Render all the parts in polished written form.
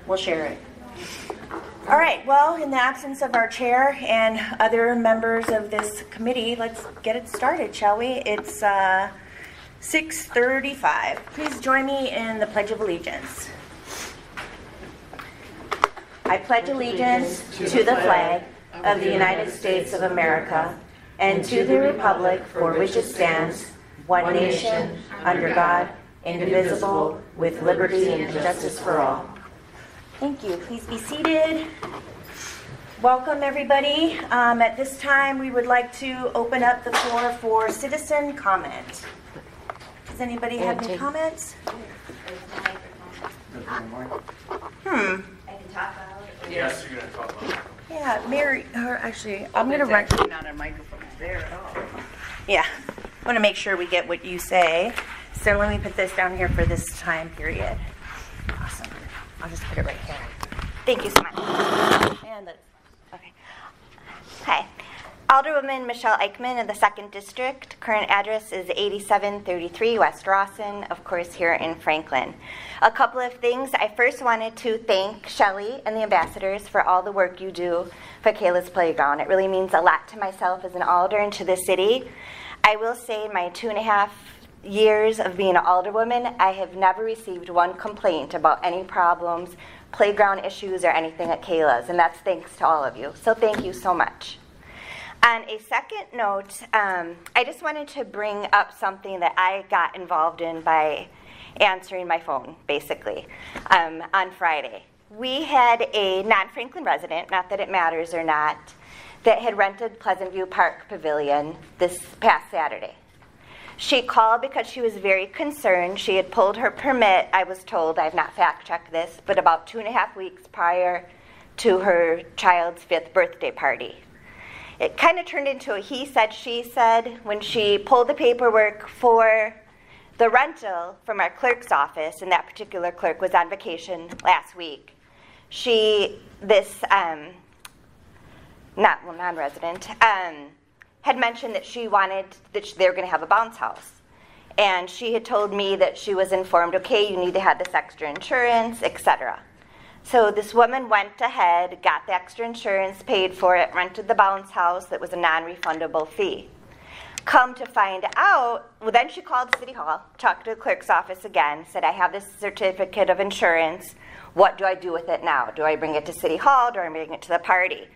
We'll share it. All right, well, in the absence of our chair and other members of this committee, let's get it started, shall we? It's 6:35. Please join me in the Pledge of Allegiance. I pledge allegiance to the flag of the United States of America and to the republic for which it stands, one nation, under God, indivisible, with liberty and justice for all. Thank you. Please be seated. Welcome, everybody. At this time, we would like to open up the floor for citizen comment. Does anybody have any comments? I can talk about it. Yes, you're going to talk about it. Yeah, Mary, or actually, I'm going to run. Not a microphone there at all. Yeah, I want to make sure we get what you say. So let me put this down here for this time period. Awesome. I'll just put it right here. Thank you so much. And okay. Hi. Alderwoman Michelle Eichmann of the 2nd District. Current address is 8733 West Rawson, of course, here in Franklin. A couple of things. I first wanted to thank Shelley and the ambassadors for all the work you do for Kayla's Playground. It really means a lot to myself as an alder and to the city. I will say in my 2.5 years of being an alderwoman, I have never received one complaint about any problems, playground issues, or anything at Kayla's, and that's thanks to all of you. So thank you so much. On a second note, I just wanted to bring up something that I got involved in by answering my phone, basically, on Friday. We had a non-Franklin resident, not that it matters or not, that had rented Pleasant View Park Pavilion this past Saturday. She called because she was very concerned. She had pulled her permit, I was told, I have not fact-checked this, but about 2.5 weeks prior to her child's 5th birthday party. It kind of turned into a he said, she said when she pulled the paperwork for the rental from our clerk's office, and that particular clerk was on vacation last week. This non-resident, had mentioned that she wanted, that they were going to have a bounce house. And she had told me that she was informed, okay, you need to have this extra insurance, etc. So this woman went ahead, got the extra insurance, paid for it, rented the bounce house that was a non-refundable fee. Come to find out, well, then she called City Hall, talked to the clerk's office again, said, I have this certificate of insurance. What do I do with it now? Do I bring it to City Hall? Do I bring it to the party?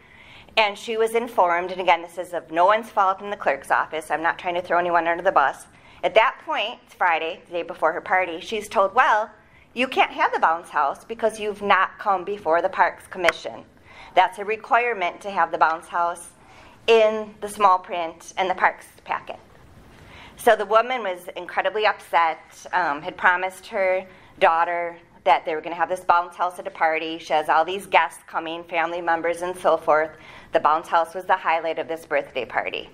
And she was informed, and again, this is of no one's fault in the clerk's office. I'm not trying to throw anyone under the bus. At that point, it's Friday, the day before her party, she's told, well, you can't have the bounce house because you've not come before the Parks Commission. That's a requirement to have the bounce house in the small print and the parks packet. So the woman was incredibly upset, had promised her daughter that they were going to have this bounce house at a party. She has all these guests coming, family members and so forth. The bounce house was the highlight of this birthday party.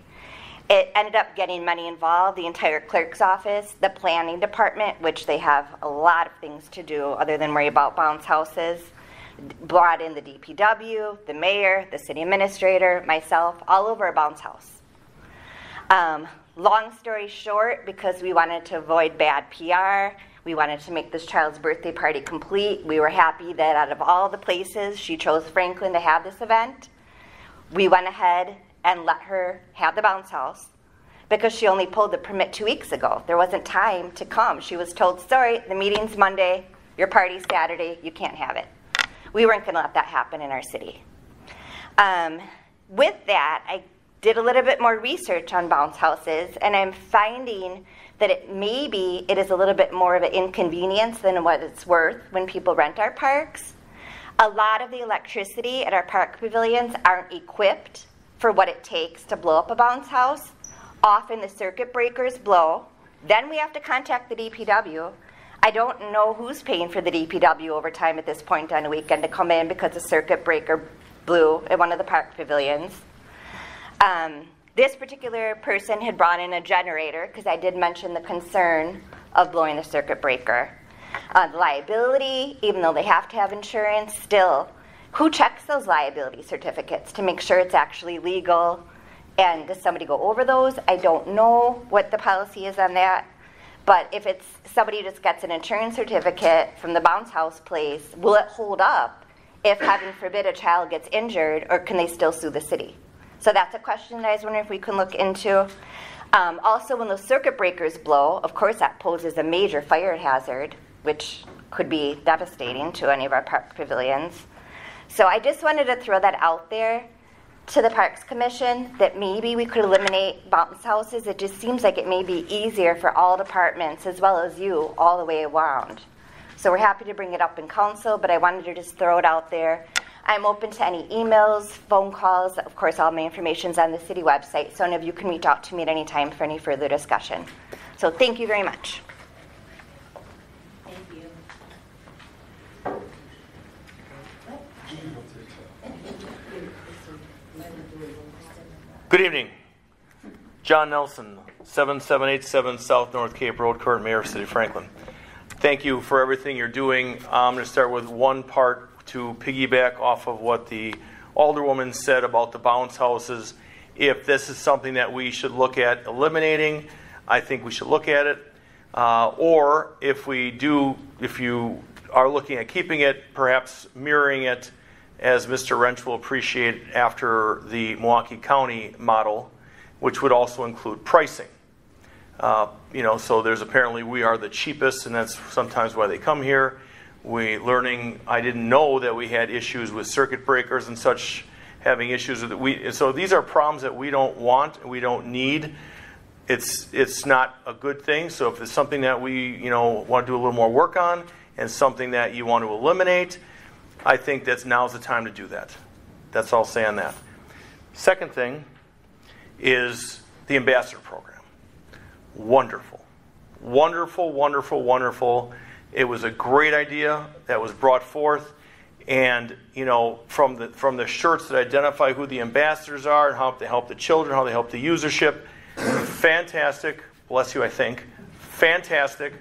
It ended up getting money involved, the entire clerk's office, the planning department, which they have a lot of things to do other than worry about bounce houses, brought in the DPW, the mayor, the city administrator, myself, all over a bounce house. Long story short, because we wanted to avoid bad PR, we wanted to make this child's birthday party complete. We were happy that out of all the places, she chose Franklin to have this event. We went ahead and let her have the bounce house because she only pulled the permit 2 weeks ago. There wasn't time to come. She was told, sorry, the meeting's Monday, your party's Saturday, you can't have it. We weren't going to let that happen in our city. With that, I did a little bit more research on bounce houses, and I'm finding that it is a little bit more of an inconvenience than what it's worth when people rent our parks. A lot of the electricity at our park pavilions aren't equipped for what it takes to blow up a bounce house. Often the circuit breakers blow. Then we have to contact the DPW. I don't know who's paying for the DPW overtime at this point on a weekend to come in because a circuit breaker blew at one of the park pavilions. This particular person had brought in a generator because I did mention the concern of blowing the circuit breaker. Liability, even though they have to have insurance, still, who checks those liability certificates to make sure it's actually legal? And does somebody go over those? I don't know what the policy is on that. But if it's somebody just gets an insurance certificate from the bounce house place, will it hold up if, heaven forbid, a child gets injured, or can they still sue the city? So that's a question that I was wondering if we can look into. Also, when those circuit breakers blow, of course that poses a major fire hazard, which could be devastating to any of our park pavilions. So I just wanted to throw that out there to the Parks Commission, that maybe we could eliminate bounce houses. It just seems like it may be easier for all departments as well as you all the way around. So we're happy to bring it up in council, but I wanted to just throw it out there. I'm open to any emails, phone calls. Of course, all my information's on the city website, so any of you can reach out to me at any time for any further discussion. So thank you very much. Thank you. Good evening. John Nelson, 7787 South North Cape Road, current mayor of City of Franklin. Thank you for everything you're doing. I'm going to start with one part to piggyback off of what the alderwoman said about the bounce houses. If this is something that we should look at eliminating, I think we should look at it. Or if you are looking at keeping it, perhaps mirroring it, as Mr. Wrench will appreciate, after the Milwaukee County model, which would also include pricing. So there's apparently we are the cheapest, and that's sometimes why they come here. I didn't know that we had issues with circuit breakers and such, having issues with so these are problems that we don't want, we don't need. It's not a good thing. So if it's something that we want to do a little more work on, and something that you want to eliminate, I think now's the time to do that. That's all I'll say on that. Second thing is the ambassador program. Wonderful. Wonderful, wonderful, wonderful. It was a great idea that was brought forth. And, from the shirts that identify who the ambassadors are and how they help the children, how they help the usership, fantastic. Bless you, I think. Fantastic.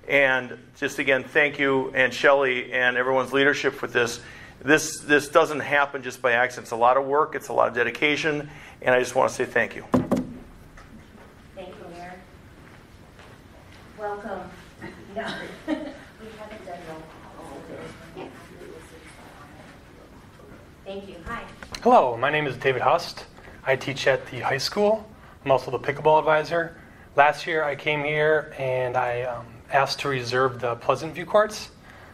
And just again, thank you, and Shelley and everyone's leadership with this. This doesn't happen just by accident. It's a lot of work. It's a lot of dedication. And I just want to say thank you. Thank you, Mayor. Welcome. No, we haven't done roll call. Thank you. Hi. Hello, my name is David Hust. I teach at the high school. I'm also the pickleball advisor. Last year I came here and I asked to reserve the Pleasant View courts.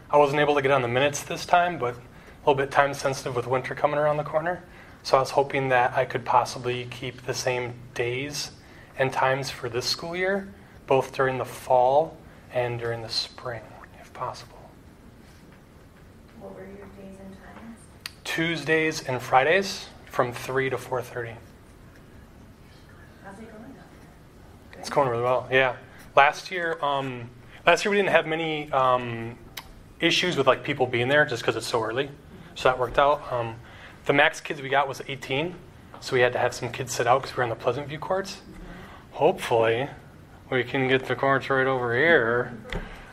I wasn't able to get on the minutes this time, but a little bit time sensitive with winter coming around the corner. So I was hoping that I could possibly keep the same days and times for this school year, both during the fall and during the spring, if possible. What were your days and times? Tuesdays and Fridays from 3 to 4:30. How's it going out there? It's going really well, yeah. Last year we didn't have many issues with people being there just because it's so early. So that worked out. The max kids we got was 18, so we had to have some kids sit out because we were on the Pleasant View courts. Hopefully, we can get the courts right over here.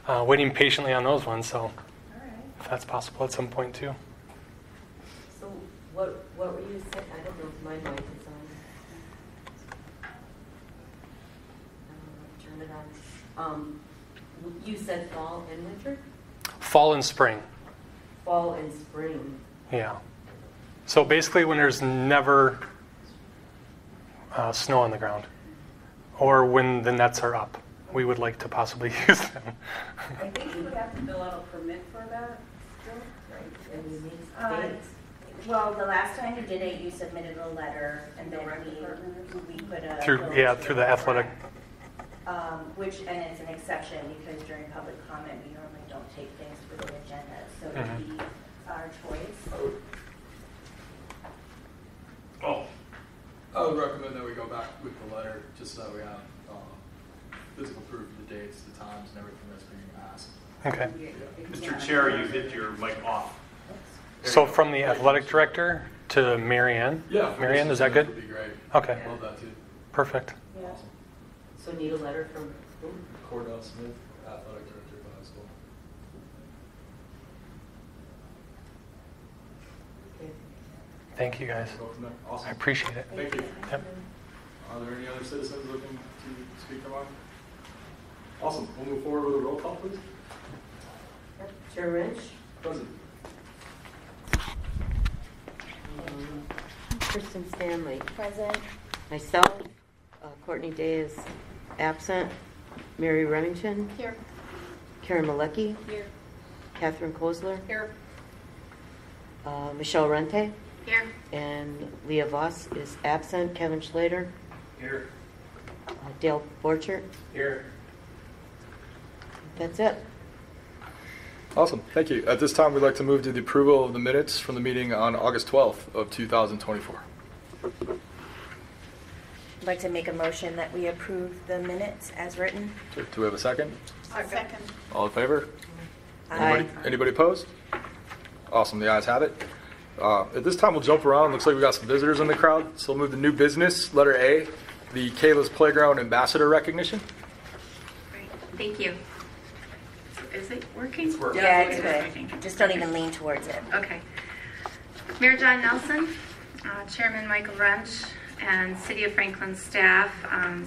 Waiting patiently on those ones, so if that's possible at some point too. So what were you saying? I don't know if my mic is on. Turn it on. You said fall and winter? Fall and spring. Fall and spring. Yeah. So basically when there's never snow on the ground, or when the nets are up, we would like to possibly use them. I think you would have to fill out a permit for that still, right? And you need dates. Well, the last time you did it, you submitted a letter, and then we put a through the athletic. And it's an exception because during public comment we normally don't take things for the agenda, so it would be our choice. I would recommend that we go back with the letter just so that we have physical proof of the dates, the times, and everything that's being asked. Okay. Mr. Chair, you hit your mic off. So from the athletic director to Marianne? Yeah. Marianne, is that good? Would be great. Okay. Love that too. Perfect. Yeah. So need a letter from who? Cordell Smith, athletic director of the high school. Okay. Thank you guys. Go from there. Awesome. I appreciate it. Thank you. Yep. Are there any other citizens looking to speak from us? Awesome. We'll move forward with a roll call, please. Chair Wrench, Present. Kristen Stanley, Present. myself, Courtney Day is absent, Mary Remington, Here. Karen Malecki, Here. Catherine Kozler, Here. Michelle Rente, Here. and Leah Voss is absent, Kevin Schlater, Here. Dale Borchert. Here. That's it. Awesome. Thank you. At this time, we'd like to move to the approval of the minutes from the meeting on August 12th of 2024. I'd like to make a motion that we approve the minutes as written. Do we have a second? Second. All in favor? Aye. Anybody opposed? Awesome. The ayes have it. At this time, we'll jump around. Looks like we got some visitors in the crowd. So we'll move to new business, letter A, the Kayla's Playground Ambassador recognition. Great, thank you. Is it working? Yeah, it's good. Just don't even lean towards it. Okay. Mayor John Nelson, Chairman Michael Wrench, and City of Franklin staff,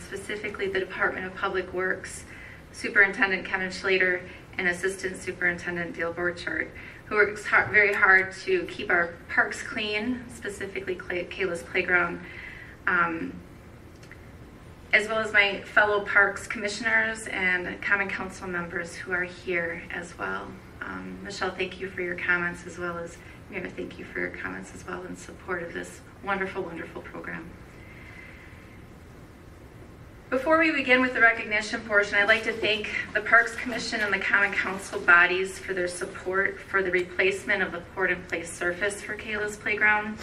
specifically the Department of Public Works, Superintendent Kevin Schlater, and Assistant Superintendent Dale Borchert, who works very hard to keep our parks clean, specifically Kayla's Playground, as well as my fellow parks commissioners and common council members who are here as well. Michelle, thank you for your comments, as well as Mayor, thank you for your comments as well in support of this wonderful, wonderful program. Before we begin with the recognition portion, I'd like to thank the Parks Commission and the Common Council bodies for their support for the replacement of the poured-in-place surface for Kayla's Playground.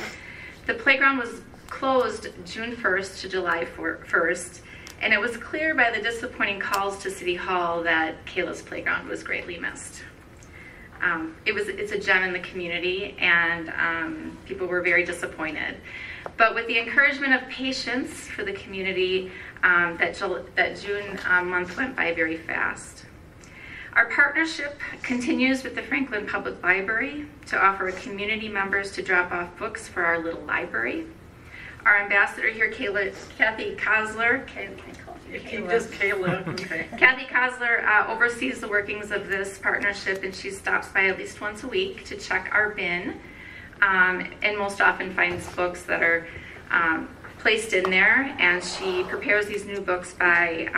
The playground was closed June 1st to July 1st, and it was clear by the disappointing calls to City Hall that Kayla's Playground was greatly missed. It's a gem in the community, and people were very disappointed. But with the encouragement of patience for the community, that June month went by very fast. Our partnership continues with the Franklin Public Library to offer community members to drop off books for our little library. Our ambassador here, Kathy Kozler, Just Kayla. Okay. Kathy Kozler oversees the workings of this partnership, and she stops by at least once a week to check our bin, and most often finds books that are placed in there, and she prepares these new books by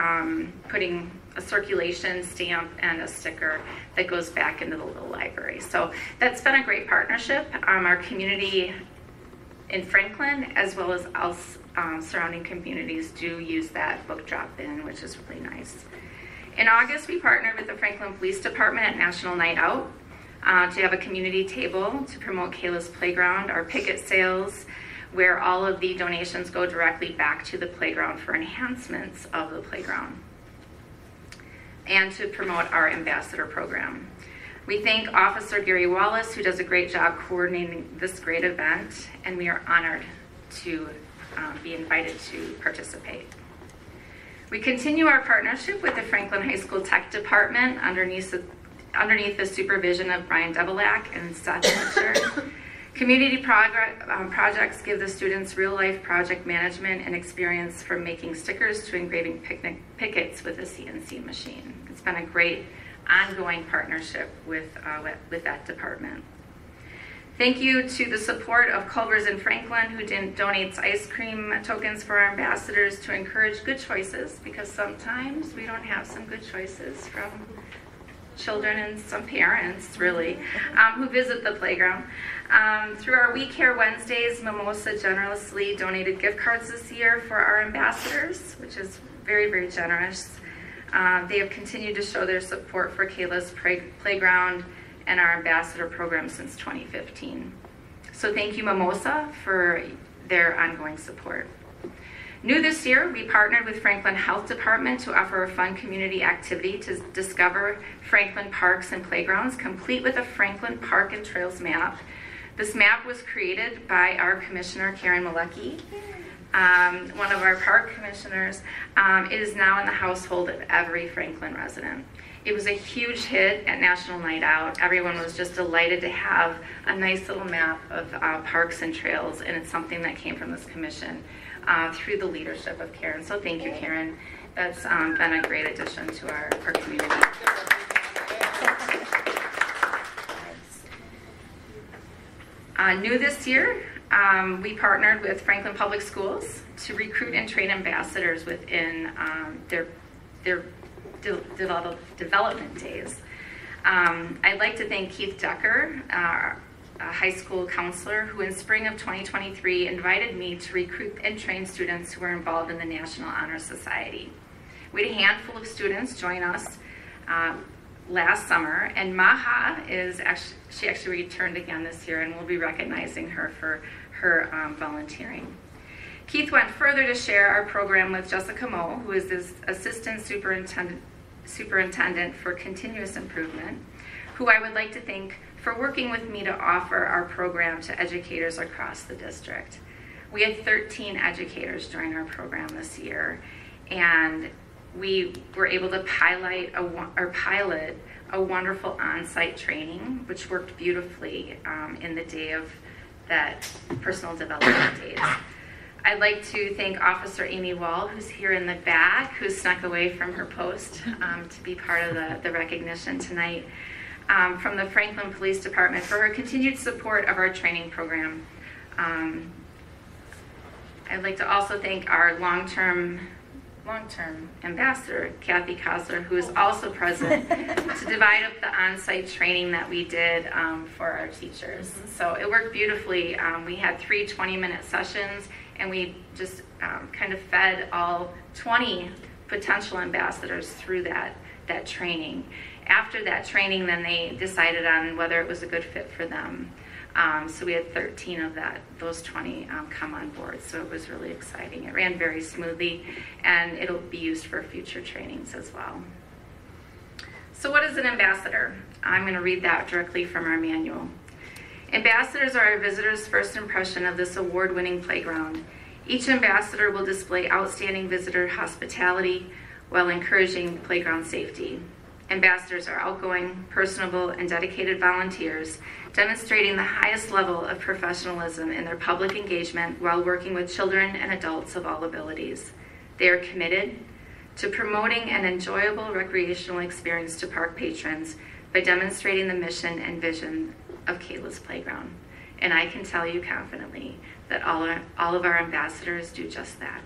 putting a circulation stamp and a sticker that goes back into the little library. So that's been a great partnership. Our community in Franklin, as well as else surrounding communities, do use that book drop bin, which is really nice. In August, we partnered with the Franklin Police Department at National Night Out to have a community table to promote Kayla's Playground, our picket sales, where all of the donations go directly back to the playground for enhancements of the playground, and to promote our ambassador program. We thank Officer Gary Wallace, who does a great job coordinating this great event, and we are honored to be invited to participate. We continue our partnership with the Franklin High School Tech Department underneath the supervision of Brian Devilak and Seth Mitchell. Community projects give the students real-life project management and experience, from making stickers to engraving pickets with a CNC machine. It's been a great ongoing partnership with that department. Thank you to the support of Culver's in Franklin, who donates ice cream tokens for our ambassadors to encourage good choices, because sometimes we don't have some good choices from children and some parents, really, who visit the playground. Through our We Care Wednesdays, Mimosa generously donated gift cards this year for our ambassadors, which is very, very generous. They have continued to show their support for Kayla's Playground and our ambassador program since 2015. So thank you, Mimosa, for their ongoing support. New this year, we partnered with Franklin Health Department to offer a fun community activity to discover Franklin parks and playgrounds, complete with a Franklin Park and Trails map. This map was created by our commissioner, Karen Malecki, one of our park commissioners. It is now in the household of every Franklin resident. It was a huge hit at National Night Out. Everyone was just delighted to have a nice little map of parks and trails, and it's something that came from this commission through the leadership of Karen. So thank you, Karen. that's been a great addition to our community. New this year, we partnered with Franklin Public Schools to recruit and train ambassadors within their development days. I'd like to thank Keith Decker, a high school counselor, who in spring of 2023 invited me to recruit and train students who were involved in the National Honor Society. We had a handful of students join us last summer, and Maha she actually returned again this year, and we'll be recognizing her for her volunteering. Keith went further to share our program with Jessica Moe, who is this assistant superintendent for continuous improvement, who I would like to thank for working with me to offer our program to educators across the district. We had 13 educators join our program this year, and we were able to pilot a wonderful on-site training, which worked beautifully in the day of that personal development days. I'd like to thank Officer Amy Wall, who's here in the back, who snuck away from her post to be part of the recognition tonight, from the Franklin Police Department for her continued support of our training program. I'd like to also thank our long-term ambassador, Kathy Kosler, who is also present to divide up the on-site training that we did for our teachers. So it worked beautifully. We had 3 20-minute sessions, and we just kind of fed all 20 potential ambassadors through that training. After that training, then they decided on whether it was a good fit for them. So we had 13 of those 20 come on board. So it was really exciting. It ran very smoothly, and it'll be used for future trainings as well. So what is an ambassador? I'm going to read that directly from our manual. Ambassadors are our visitors' first impression of this award-winning playground. Each ambassador will display outstanding visitor hospitality while encouraging playground safety. Ambassadors are outgoing, personable, and dedicated volunteers, demonstrating the highest level of professionalism in their public engagement while working with children and adults of all abilities. They are committed to promoting an enjoyable recreational experience to park patrons by demonstrating the mission and vision of Kayla's Playground. And I can tell you confidently that all of our ambassadors do just that.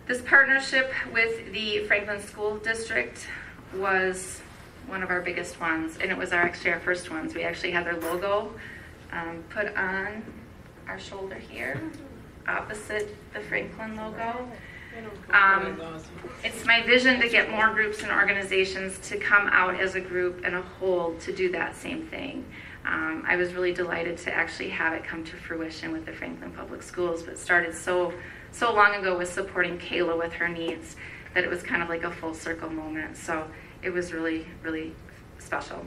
This partnership with the Franklin School District was one of our biggest ones, and it was actually our first ones. We actually had their logo put on our shoulder here, opposite the Franklin logo. It's my vision to get more groups and organizations to come out as a group and a whole to do that same thing. I was really delighted to actually have it come to fruition with the Franklin Public Schools, but started so long ago with supporting Kayla with her needs that it was kind of like a full circle moment. So it was really, really special.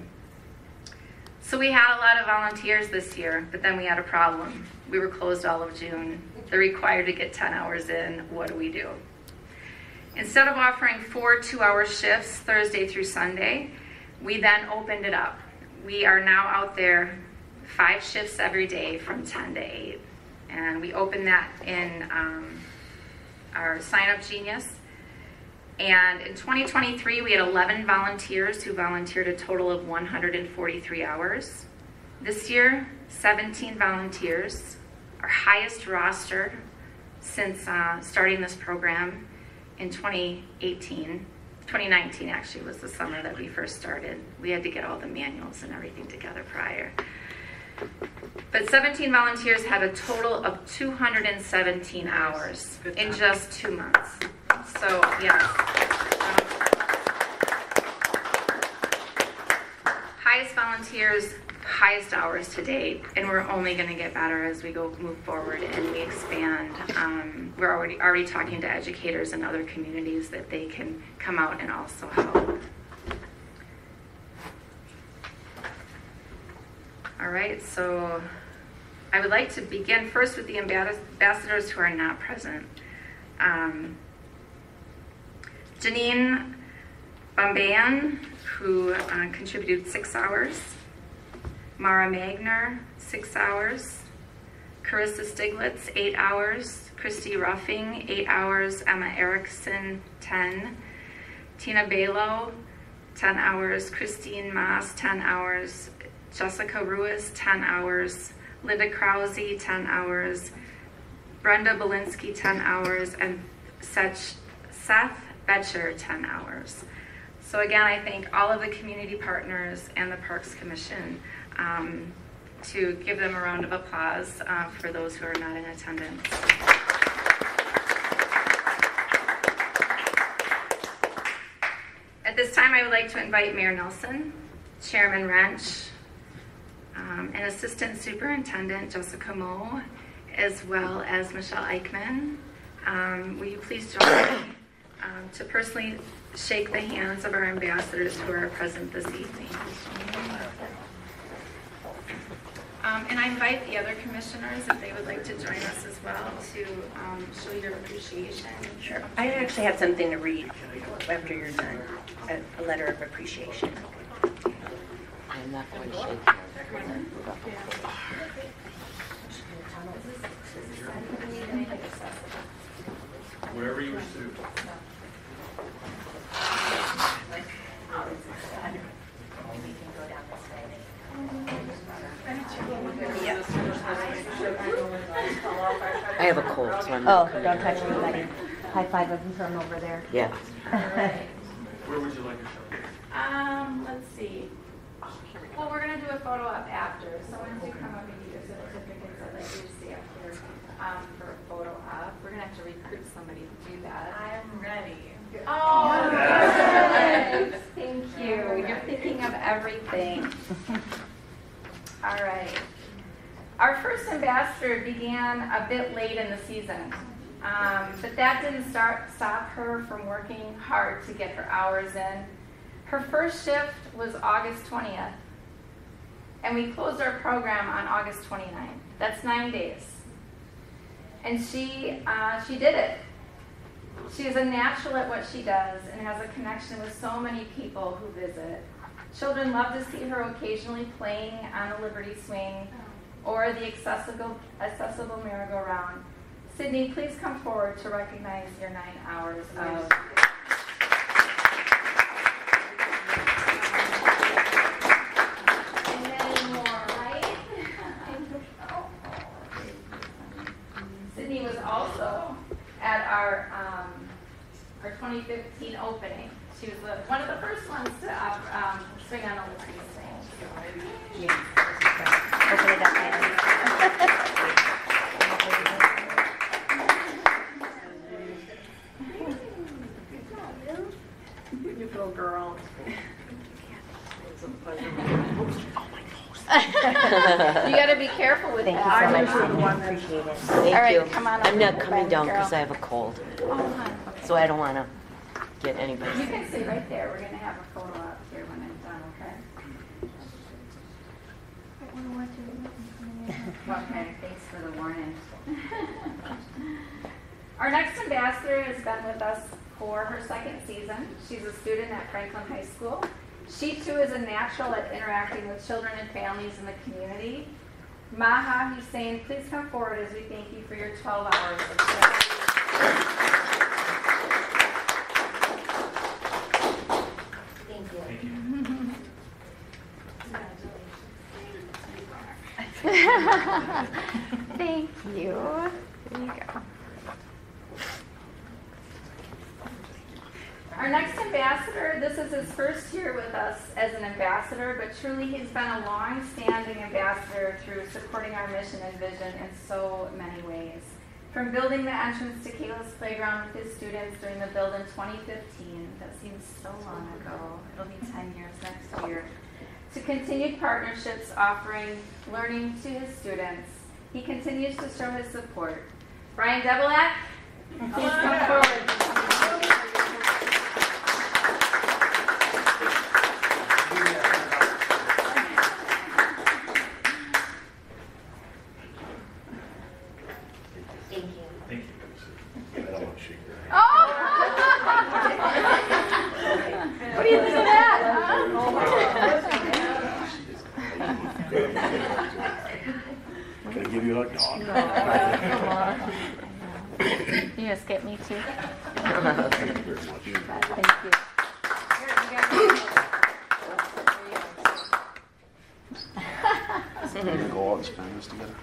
So we had a lot of volunteers this year, but then we had a problem. We were closed all of June. They're required to get 10 hours in. What do we do? Instead of offering 4 2-hour shifts Thursday through Sunday, we then opened it up. We are now out there 5 shifts every day from 10 to 8. And we opened that in our Sign Up Genius. And in 2023, we had 11 volunteers who volunteered a total of 143 hours. This year, 17 volunteers, our highest roster since starting this program in 2018. 2019 actually was the summer that we first started. We had to get all the manuals and everything together prior. But 17 volunteers had a total of 217 hours in just 2 months. So, yes. Highest volunteers, highest hours to date, and we're only going to get better as we move forward and we expand. We're already talking to educators in other communities that they can come out and also help. All right, so I would like to begin first with the ambassadors who are not present. Janine Bambayan, who contributed 6 hours. Mara Magner, 6 hours. Carissa Stiglitz, 8 hours. Christy Ruffing, 8 hours. Emma Erickson, 10. Tina Balo, 10 hours. Christine Maas, 10 hours. Jessica Ruiz, 10 hours. Linda Krause, 10 hours. Brenda Belinsky, 10 hours. And Seth Betcher, 10 hours. So again, I thank all of the community partners and the Parks Commission to give them a round of applause for those who are not in attendance. At this time, I would like to invite Mayor Nelson, Chairman Wrench, and Assistant Superintendent Jessica Moe, as well as Michelle Eichmann. Will you please join me to personally shake the hands of our ambassadors who are present this evening. And I invite the other commissioners, if they would like to join us as well, to show your appreciation. Sure. I actually have something to read after you're done, a letter of appreciation. I'm not going to shake hands. Wherever you wish to. I have a cold, so I'm Oh, not coming don't in. touch anybody. High five of them from over there. Yeah. Where would you like to show? Let's see. Well, we're going to do a photo op after. So once you come up and get your certificates, I'd like you to stay up here for a photo op. We're going to have to recruit somebody to do that. I'm ready. Oh, good. Thank you. You're thinking of everything. All right. Our first ambassador began a bit late in the season, but that didn't stop her from working hard to get her hours in. Her first shift was August 20th, and we closed our program on August 29th. That's 9 days. And she did it. She is a natural at what she does and has a connection with so many people who visit. Children love to see her occasionally playing on the Liberty Swing or the accessible merry-go-round. Sydney, please come forward to recognize your 9 hours of... And then more, right? Sydney was also at our 2015 opening. She was one of the first ones to swing on a Liberty Swing. Yes. Open it up, Annie. Beautiful girl. You got to be careful with Thank that. you so much, Sydney. Appreciate it. Thank All right, you. come on I'm over, not coming down girl. because I have a cold, Oh, honey. so I don't want to get anybody You sick. can sit right there. We're going to have a photo up here when I'm done, okay? Okay, thanks for the warning. Our next ambassador has been with us for her second season. She's a student at Franklin High School. She too is a natural at interacting with children and families in the community. Maha Hussein, please come forward as we thank you for your 12 hours of service. Thank you. Thank you. There you go. Our next ambassador, this is his first year with us as an ambassador, but truly he's been a long-standing ambassador through supporting our mission and vision in so many ways. From building the entrance to Kayla's Playground with his students during the build in 2015, that seems so long ago, it'll be 10 years next year, to continued partnerships offering learning to his students. He continues to show his support. Brian Debilak, please come forward. What do you think of that? Can I give you a hug? No. Come on. You just get me too. Thank you very much. Thank you. We're going to go out and spend this together.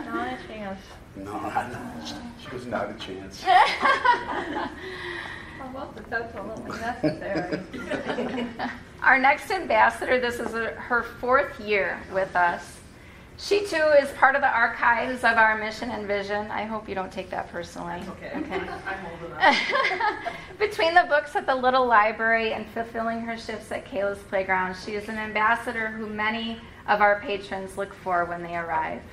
Not a chance. No, she was not a chance. That's only necessary. Our next ambassador, this is her 4th year with us. She too is part of the archives of our mission and vision. I hope you don't take that personally. Okay. Okay. I'm holding on. Between the books at the Little Library and fulfilling her shifts at Kayla's Playground, she is an ambassador who many of our patrons look for when they arrive.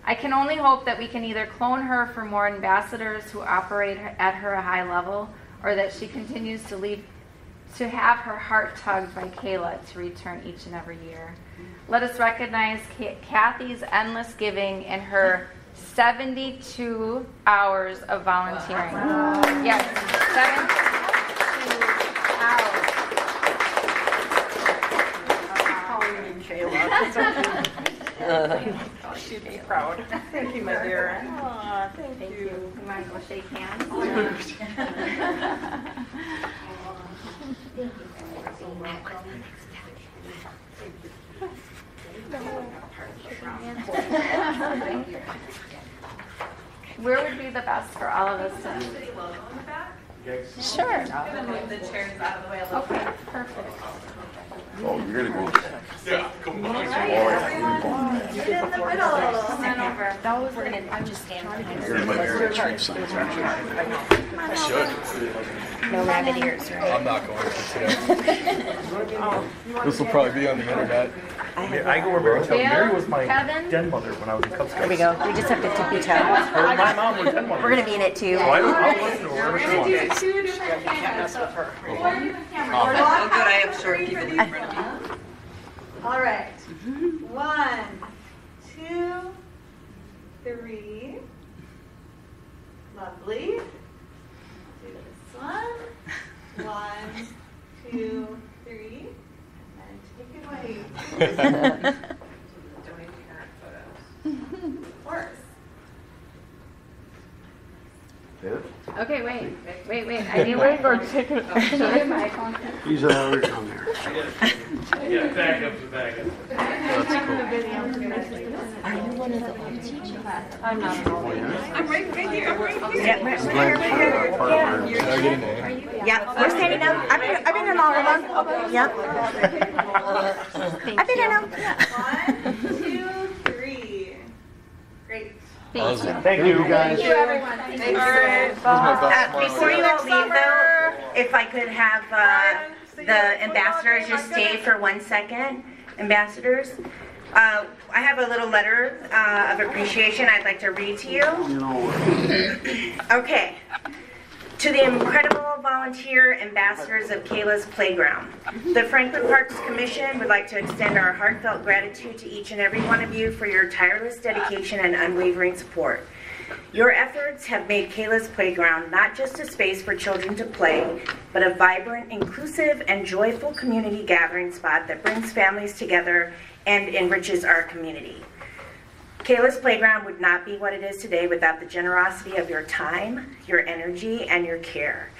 I can only hope that we can either clone her for more ambassadors who operate at her a high level, or that she continues to have her heart tugged by Kayla to return each and every year. Let us recognize Kathy's endless giving in her 72 hours of volunteering. Yes, 72 hours. She'd be proud. Thank you, my dear. Aw, thank you. You might as well shake hands. Where would be the best for all of us to? Sure. I'm going to move the chairs out of the way a little Okay, bit. perfect. Oh, you're going to go. Yeah, come on. Get in the middle. Come on over. We're going to just stand behind You're going to No rabbit ears, right? I'm not going to today. This will probably be on the internet. I go over and tell Mary was my Kevin? den mother when I was in Cub Scouts. Here we go. We just have to tippy toe. My mom was den mother. We're going to be in it too. So I'll listen to her wherever she wants. Two different cameras. Oh, good, I have short people in front of me. All right. 1, 2, 3. Lovely. Do this one. 1, 2, 3. And take it away. Donate parent photos. Of course. Okay, wait. I need my phone. Can you get my phone? He's already down there. Yeah, back up to back up. Are you one of the ones teaching? I'm not. I'm right here. I'm right here. Yeah, right here. Yeah, we're standing up. I've been in all of them. Yep. I've been in them. 1, 2, 3. Great. Thank you, guys. Thank you, everyone. Thank you. Before you all leave, though, if I could have the ambassadors just stay for 1 second. Ambassadors, I have a little letter of appreciation I'd like to read to you. Okay. To the incredible volunteer ambassadors of Kayla's Playground, the Franklin Parks Commission would like to extend our heartfelt gratitude to each and every one of you for your tireless dedication and unwavering support. Your efforts have made Kayla's Playground not just a space for children to play, but a vibrant, inclusive, and joyful community gathering spot that brings families together and enriches our community. Kayla's Playground would not be what it is today without the generosity of your time, your energy, and your care.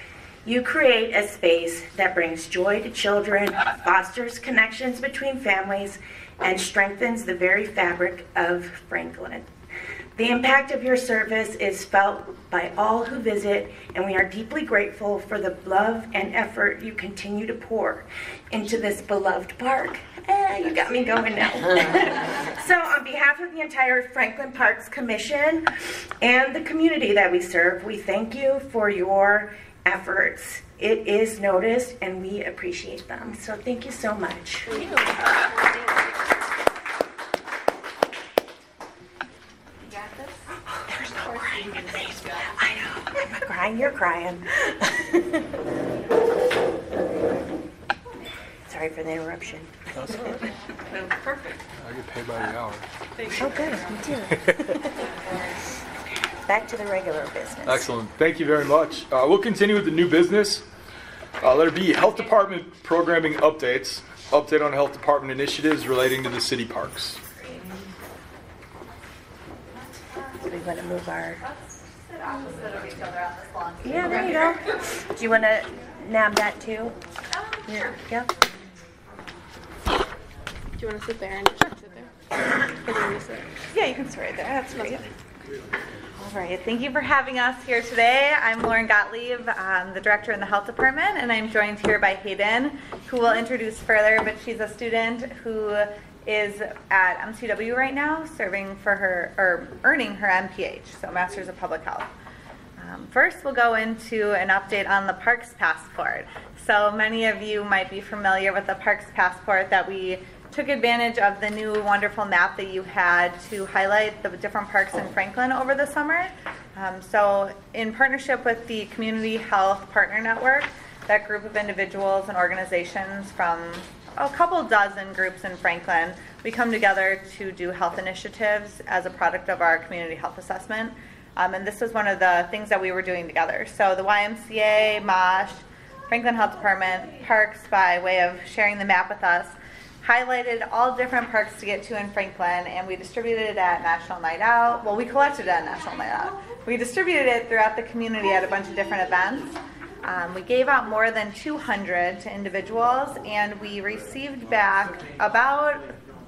You create a space that brings joy to children, fosters connections between families, and strengthens the very fabric of Franklin. The impact of your service is felt by all who visit, and we are deeply grateful for the love and effort you continue to pour into this beloved park. You got me going now. So on behalf of the entire Franklin Parks Commission and the community that we serve, we thank you for your efforts. It is noticed and we appreciate them. So thank you so much. You got this? There's no crying in baseball. I know. I'm not crying, you're crying. Sorry for the interruption. That's all right. Perfect. I get paid by the hour. Oh, good. Me too. Back to the regular business. Excellent. Thank you very much. We'll continue with the new business. Letter B, Health Department programming updates. Update on Health Department initiatives relating to the city parks. So we want to move our... Sit opposite of each other on this long table. Yeah, there you go. Do you want to nab that too? Sure. Yeah. Do you want to sit there and sit there? Or do you want to sit? Yeah, you can sit right there. That's great. All right. Thank you for having us here today. I'm Lauren Gottlieb, the director in the health department, and I'm joined here by Hayden, who will introduce further, but she's a student who is at MCW right now, serving for her, or earning her MPH, so Master's of Public Health. First, we'll go into an update on the Parks Passport. So many of you might be familiar with the Parks Passport, that we took advantage of the new wonderful map that you had to highlight the different parks in Franklin over the summer. So in partnership with the Community Health Partner Network, that group of individuals and organizations from a couple dozen groups in Franklin, we come together to do health initiatives as a product of our community health assessment. And this was one of the things that we were doing together. So the YMCA, MOSH, Franklin Health Department, Parks, by way of sharing the map with us, highlighted all different parks to get to in Franklin, and we distributed it at National Night Out. Well, we collected it at National Night Out. We distributed it throughout the community at a bunch of different events. We gave out more than 200 to individuals, and we received back about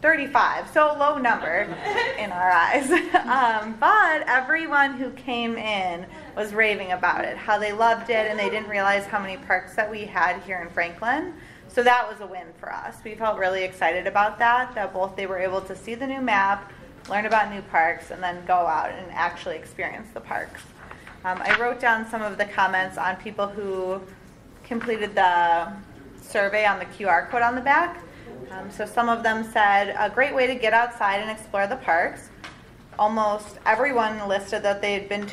35, so a low number in our eyes. But everyone who came in was raving about it, how they loved it, and they didn't realize how many parks that we had here in Franklin. So that was a win for us. We felt really excited about that both they were able to see the new map, learn about new parks, and then go out and actually experience the parks. I wrote down some of the comments on people who completed the survey on the QR code on the back. So some of them said, a great way to get outside and explore the parks. Almost everyone listed that they had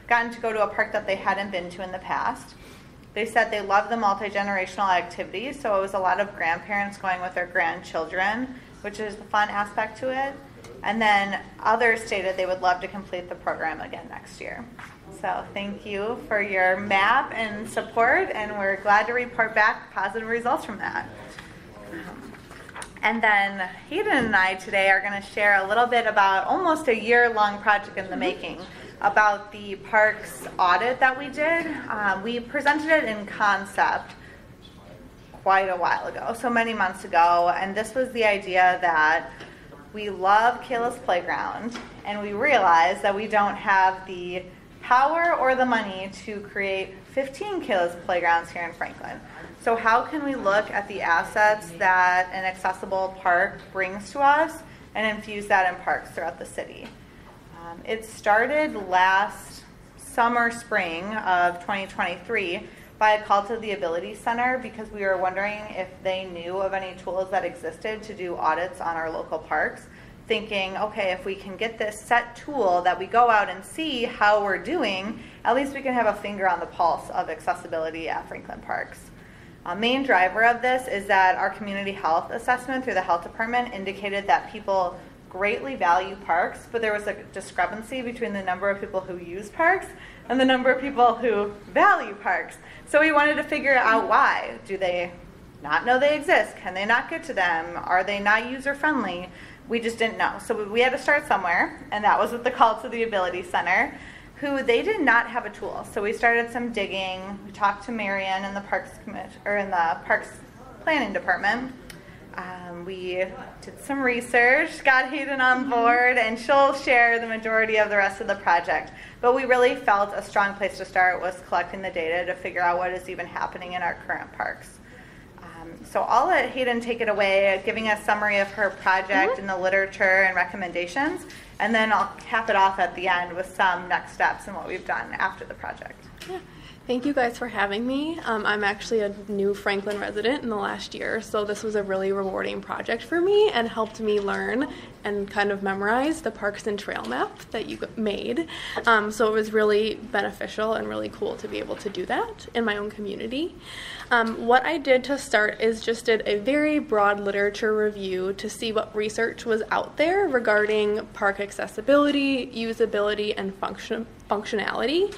gotten to go to a park that they hadn't been to in the past. They said they loved the multi-generational activities, so it was a lot of grandparents going with their grandchildren, which is the fun aspect to it. And then others stated they would love to complete the program again next year. So thank you for your map and support, and we're glad to report back positive results from that. And then Hayden and I today are going to share a little bit about almost a year-long project in the making, about the parks audit that we did. We presented it in concept quite a while ago, so many months ago, and this was the idea that we love Kayla's Playground, and we realize that we don't have the power or the money to create 15 Kayla's Playgrounds here in Franklin. So how can we look at the assets that an accessible park brings to us and infuse that in parks throughout the city? It started last spring of 2023 by a call to the Ability Center, because we were wondering if they knew of any tools that existed to do audits on our local parks, thinking, okay, if we can get this set tool that we go out and see how we're doing, at least we can have a finger on the pulse of accessibility at Franklin Parks. A main driver of this is that our community health assessment through the health department indicated that people greatly value parks, but there was a discrepancy between the number of people who use parks and the number of people who value parks. So we wanted to figure out why. Do they not know they exist? Can they not get to them? Are they not user-friendly? We just didn't know. So we had to start somewhere, and that was with the call to the Ability Center, who they did not have a tool. So we started some digging. We talked to Marion in the Parks Planning Department. We did some research, got Hayden on board, and she'll share the majority of the rest of the project. But we really felt a strong place to start was collecting the data to figure out what is even happening in our current parks. So I'll let Hayden take it away, giving a summary of her project and the literature and recommendations, and then I'll cap it off at the end with some next steps and what we've done after the project. Yeah. Thank you guys for having me. I'm actually a new Franklin resident in the last year, so this was a really rewarding project for me and helped me learn and kind of memorize the Parks and Trail map that you made. So it was really beneficial and really cool to be able to do that in my own community. What I did to start is just did a very broad literature review to see what research was out there regarding park accessibility, usability, and functionality.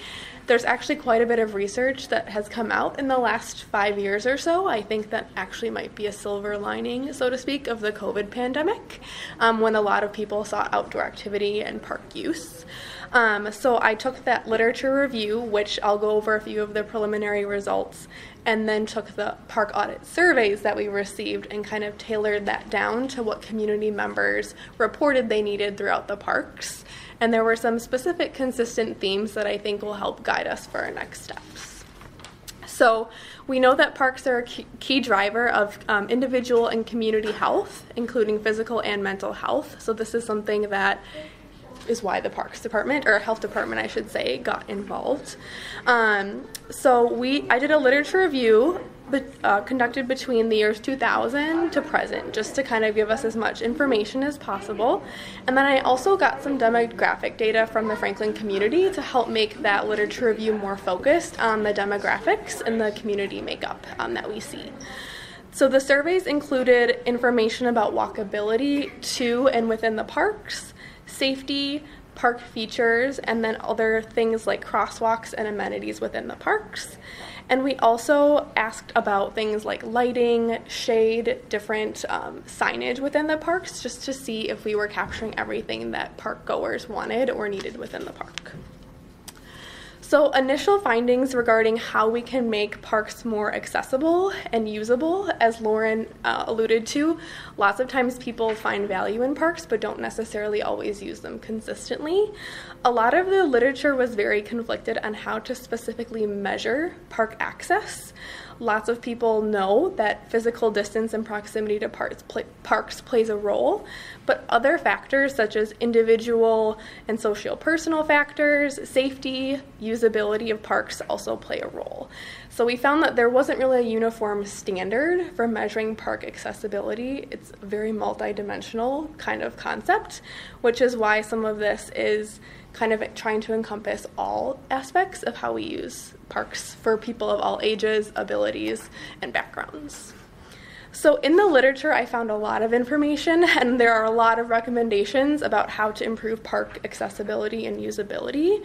There's actually quite a bit of research that has come out in the last 5 years or so. I think that actually might be a silver lining, so to speak, of the COVID pandemic, when a lot of people saw outdoor activity and park use. So I took that literature review, which I'll go over a few of the preliminary results, and then took the park audit surveys that we received and kind of tailored that down to what community members reported they needed throughout the parks. And there were some specific consistent themes that I think will help guide us for our next steps. So we know that parks are a key driver of individual and community health, including physical and mental health. So this is something that is why the Parks Department, or Health Department I should say, got involved. So I did a literature review conducted between the years 2000 to present, just to kind of give us as much information as possible. And then I also got some demographic data from the Franklin community to help make that literature review more focused on the demographics and the community makeup that we see. So the surveys included information about walkability to and within the parks, safety, park features, and then other things like crosswalks and amenities within the parks. And we also asked about things like lighting, shade, different signage within the parks, just to see if we were capturing everything that park goers wanted or needed within the park. So initial findings regarding how we can make parks more accessible and usable, as Lauren alluded to, lots of times people find value in parks but don't necessarily always use them consistently. A lot of the literature was very conflicted on how to specifically measure park access. Lots of people know that physical distance and proximity to parks plays a role, but other factors such as individual and socio-personal factors, safety, usability of parks also play a role. So we found that there wasn't really a uniform standard for measuring park accessibility. It's a very multidimensional kind of concept, which is why some of this is kind of trying to encompass all aspects of how we use parks for people of all ages, abilities, and backgrounds. So in the literature, I found a lot of information, and there are a lot of recommendations about how to improve park accessibility and usability.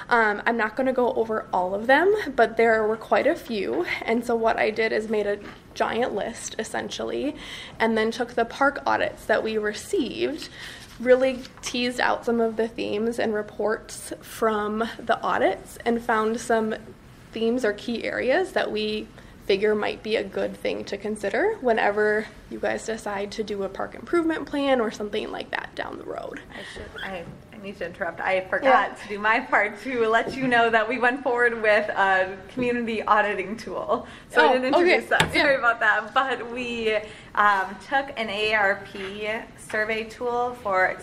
I'm not going to go over all of them, but there were quite a few, and so what I did is made a giant list, essentially, and then took the park audits that we received, really teased out some of the themes and reports from the audits, and found some themes or key areas that we figure might be a good thing to consider whenever you guys decide to do a park improvement plan or something like that down the road. I need to interrupt. I forgot to do my part to let you know that we went forward with a community auditing tool. So I didn't introduce that. Sorry about that. But we took an AARP survey tool for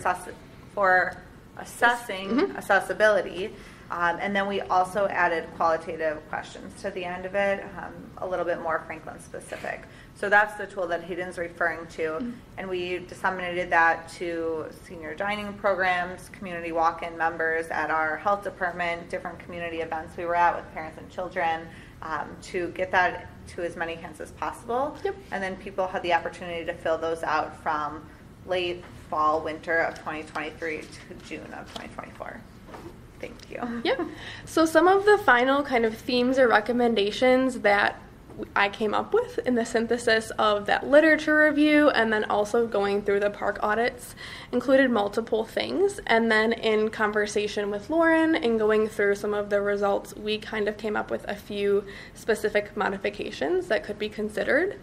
assessing accessibility. And then we also added qualitative questions to the end of it, a little bit more Franklin specific. So that's the tool that Hayden's referring to. And we disseminated that to senior dining programs, community walk-in members at our health department, different community events we were at with parents and children, to get that to as many hands as possible. And then people had the opportunity to fill those out from late fall, winter of 2023 to June of 2024. Thank you. Yep. So some of the final kind of themes or recommendations that I came up with in the synthesis of that literature review and then also going through the park audits included multiple things. And then in conversation with Lauren and going through some of the results, we kind of came up with a few specific modifications that could be considered.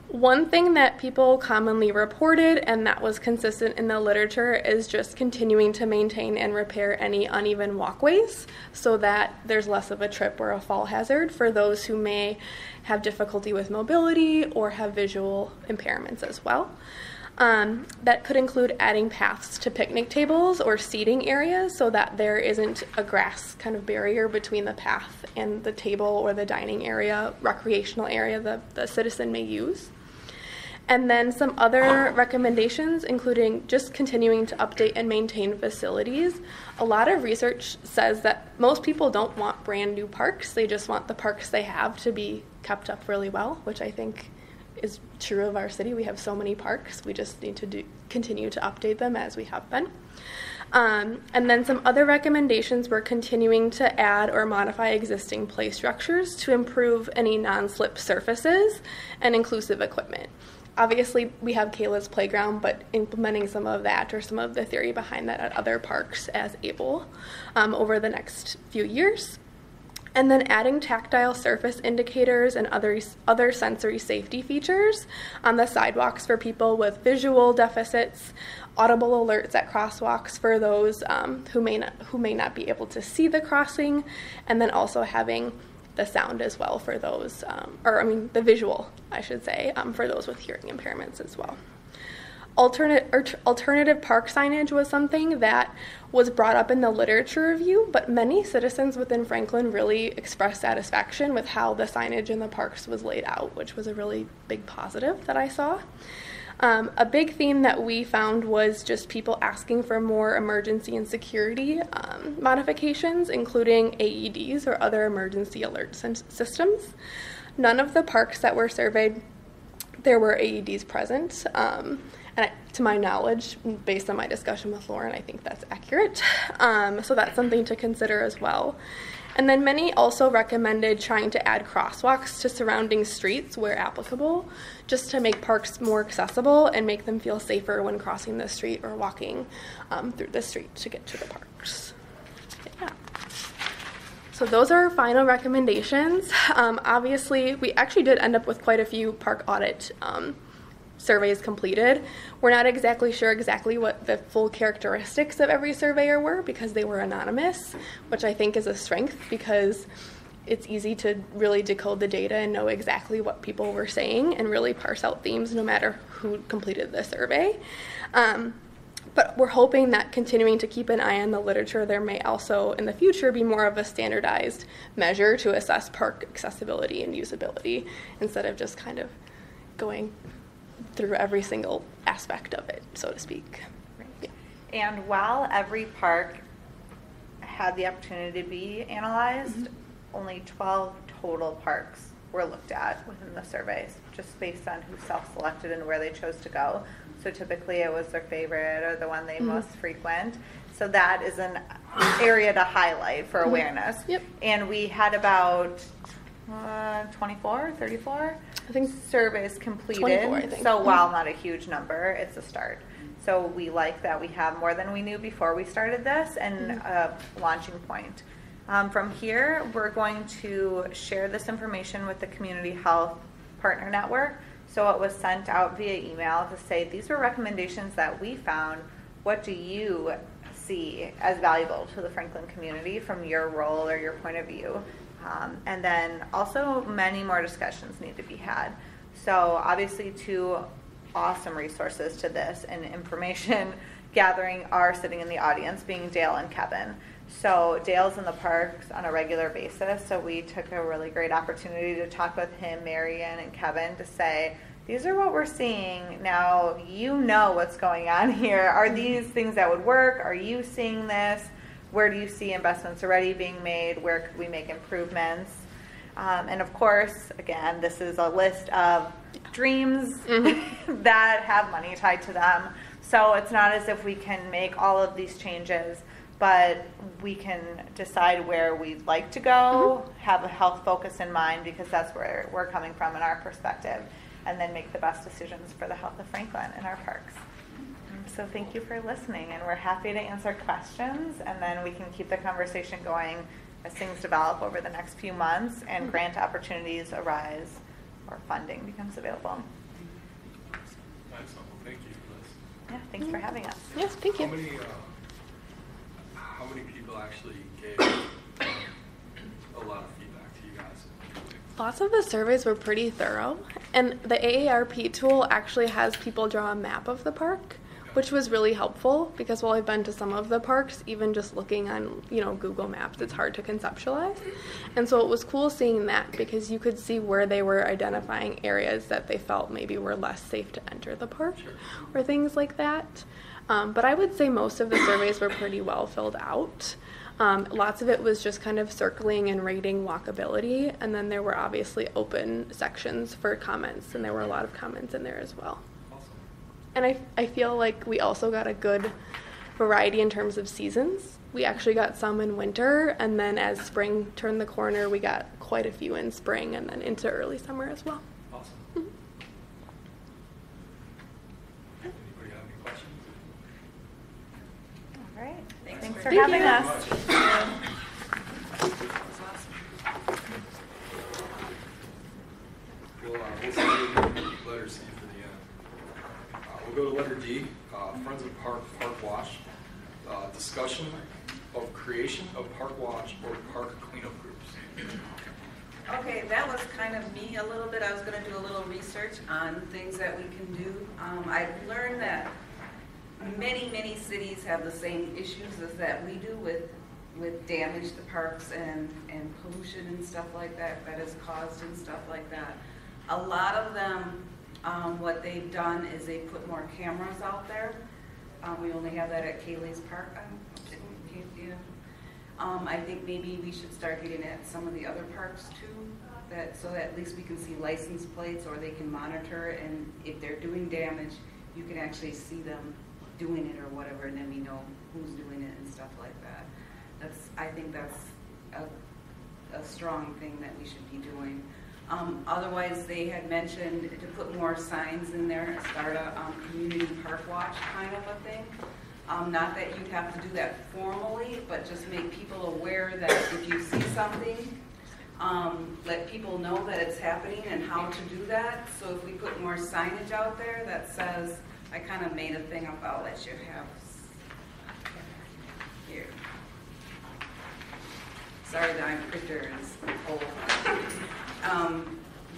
One thing that people commonly reported, and that was consistent in the literature, is just continuing to maintain and repair any uneven walkways so that there's less of a trip or a fall hazard for those who may have difficulty with mobility or have visual impairments as well. That could include adding paths to picnic tables or seating areas so that there isn't a grass kind of barrier between the path and the table or the dining area, recreational area the citizen may use. And then some other recommendations, including just continuing to update and maintain facilities. A lot of research says that most people don't want brand new parks. They just want the parks they have to be kept up really well, which I think is true of our city. We have so many parks. We just need to continue to update them as we have been. And then some other recommendations were continuing to add or modify existing play structures to improve any non-slip surfaces and inclusive equipment. Obviously, we have Kayla's Playground, but implementing some of that or some of the theory behind that at other parks as able over the next few years. And then adding tactile surface indicators and other sensory safety features on the sidewalks for people with visual deficits, audible alerts at crosswalks for those who may not be able to see the crossing, and then also having the sound as well for those, the visual, I should say, for those with hearing impairments as well. Alternative park signage was something that was brought up in the literature review, but many citizens within Franklin really expressed satisfaction with how the signage in the parks was laid out, which was a really big positive that I saw. A big theme that we found was just people asking for more emergency and security modifications, including AEDs or other emergency alert systems. None of the parks that were surveyed, there were AEDs present. And to my knowledge, based on my discussion with Lauren, I think that's accurate. So that's something to consider as well. And then many also recommended trying to add crosswalks to surrounding streets where applicable, just to make parks more accessible and make them feel safer when crossing the street or walking through the street to get to the parks. Yeah. So those are our final recommendations. Obviously, we actually did end up with quite a few park audit surveys completed. We're not exactly sure what the full characteristics of every surveyor were because they were anonymous, which I think is a strength because it's easy to really decode the data and know exactly what people were saying and really parse out themes no matter who completed the survey. But we're hoping that continuing to keep an eye on the literature, there may also in the future be more of a standardized measure to assess park accessibility and usability instead of just kind of going through every single aspect of it, so to speak. Yeah. And while every park had the opportunity to be analyzed, only 12 total parks were looked at within the surveys, just based on who self-selected and where they chose to go. So typically it was their favorite or the one they most frequent. So that is an area to highlight for awareness. Yep. And we had about 24, 34 I think surveys completed. 24, I think. So while not a huge number, it's a start. So we like that we have more than we knew before we started this and a launching point. From here, we're going to share this information with the Community Health Partner Network. So it was sent out via email to say, these were recommendations that we found. What do you see as valuable to the Franklin community from your role or your point of view? And then also many more discussions need to be had. So obviously 2 awesome resources to this and information gathering are sitting in the audience, being Dale and Kevin. So Dale's in the parks on a regular basis, so we took a really great opportunity to talk with him, Marion, and Kevin to say, these are what we're seeing. Now you know what's going on here. Are these things that would work? Are you seeing this? Where do you see investments already being made? Where could we make improvements? And of course, again, this is a list of dreams that have money tied to them. So it's not as if we can make all of these changes, but we can decide where we'd like to go, have a health focus in mind because that's where we're coming from in our perspective, and then make the best decisions for the health of Franklin and our parks. So thank you for listening, and we're happy to answer questions, and then we can keep the conversation going as things develop over the next few months and grant opportunities arise or funding becomes available. Excellent. Thank you, Liz. Yeah, thanks for having us. Yes, thank you. How many people actually gave a lot of feedback to you guys? Lots of the surveys were pretty thorough, and the AARP tool actually has people draw a map of the park, which was really helpful because while I've been to some of the parks, even just looking on, Google Maps, it's hard to conceptualize. And so it was cool seeing that because you could see where they were identifying areas that they felt maybe were less safe to enter the park or things like that. But I would say most of the surveys were pretty well filled out. Lots of it was just kind of circling and rating walkability, and then there were obviously open sections for comments, and there were a lot of comments in there as well. And I feel like we also got a good variety in terms of seasons. We actually got some in winter, and then as spring turned the corner, we got quite a few in spring and then into early summer as well. Awesome. for Thank having you. us. We'll see letter C for the end. We'll go to letter D, Friends of Park Wash. Discussion of creation of Park Watch or park cleanup groups. Okay, that was kind of me a little bit. I was going to do a little research on things that we can do. I've learned that many cities have the same issues as that we do with damage to parks and pollution and stuff like that is caused and stuff like that. A lot of them, what they've done is they put more cameras out there. We only have that at Kaylee's Park. I think maybe we should start getting at some of the other parks too, so that at least we can see license plates or they can monitor, and if they're doing damage, you can actually see them doing it or whatever, and then we know who's doing it and stuff like that. I think that's a strong thing that we should be doing. Otherwise, they had mentioned to put more signs in there, start a community park watch kind of a thing. Not that you'd have to do that formally, but just make people aware that if you see something, let people know that it's happening and how to do that. So if we put more signage out there that says, I kind of made a thing up, I'll let you have here. Sorry that my printer is old.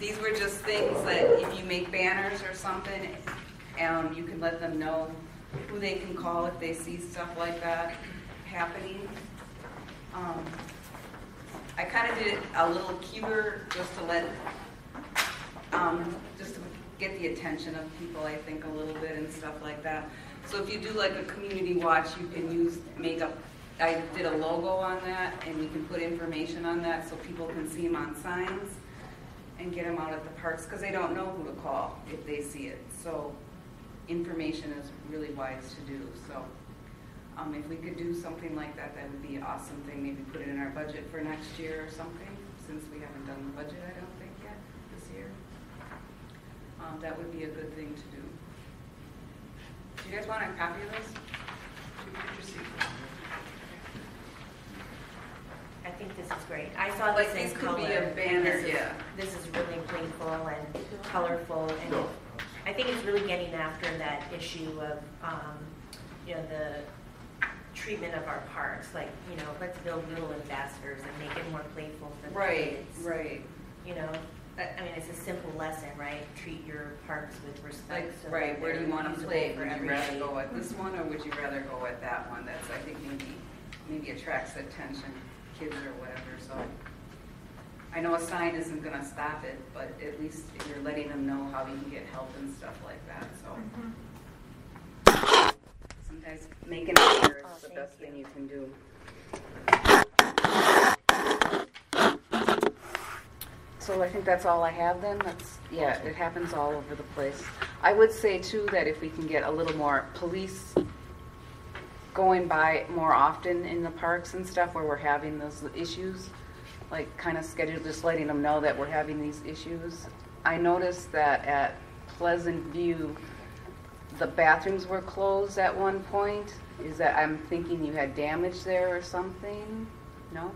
These were just things that if you make banners or something, you can let them know who they can call if they see stuff like that happening. I kind of did it a little cuter just to let, just to get the attention of people, I think, a little bit and stuff like that. So if you do like a community watch, you can I did a logo on that, and you can put information on that so people can see them on signs and get them out at the parks, because they don't know who to call if they see it. So information is really wise to do. So if we could do something like that, that would be an awesome thing. Maybe put it in our budget for next year or something, since we haven't done the budget, I don't think, yet this year. That would be a good thing to do. Do you guys want a copy of this? I think this is great. I saw Like this in these could color. be a banner, yeah. This is really playful and colorful, and I think it's really getting after that issue of, the treatment of our parks. Like, let's build little ambassadors and make it more playful for the kids. Right. I mean, it's a simple lesson, right? Treat your parks with respect. Like, so right, that where do you they're want to usable play? for Would you everybody. rather go at this one, or would you rather go at that one? That's, I think, maybe attracts attention, kids or whatever. So I know a sign isn't going to stop it, but at least if you're letting them know how you can get help and stuff like that. So sometimes making it clear is the best thing you can do. So I think that's all I have then. It happens all over the place. I would say too that if we can get a little more police going by more often in the parks and stuff where we're having those issues, like kind of schedule, just letting them know that we're having these issues. I noticed that at Pleasant View, the bathrooms were closed at one point. Is that, I'm thinking you had damage there or something? No?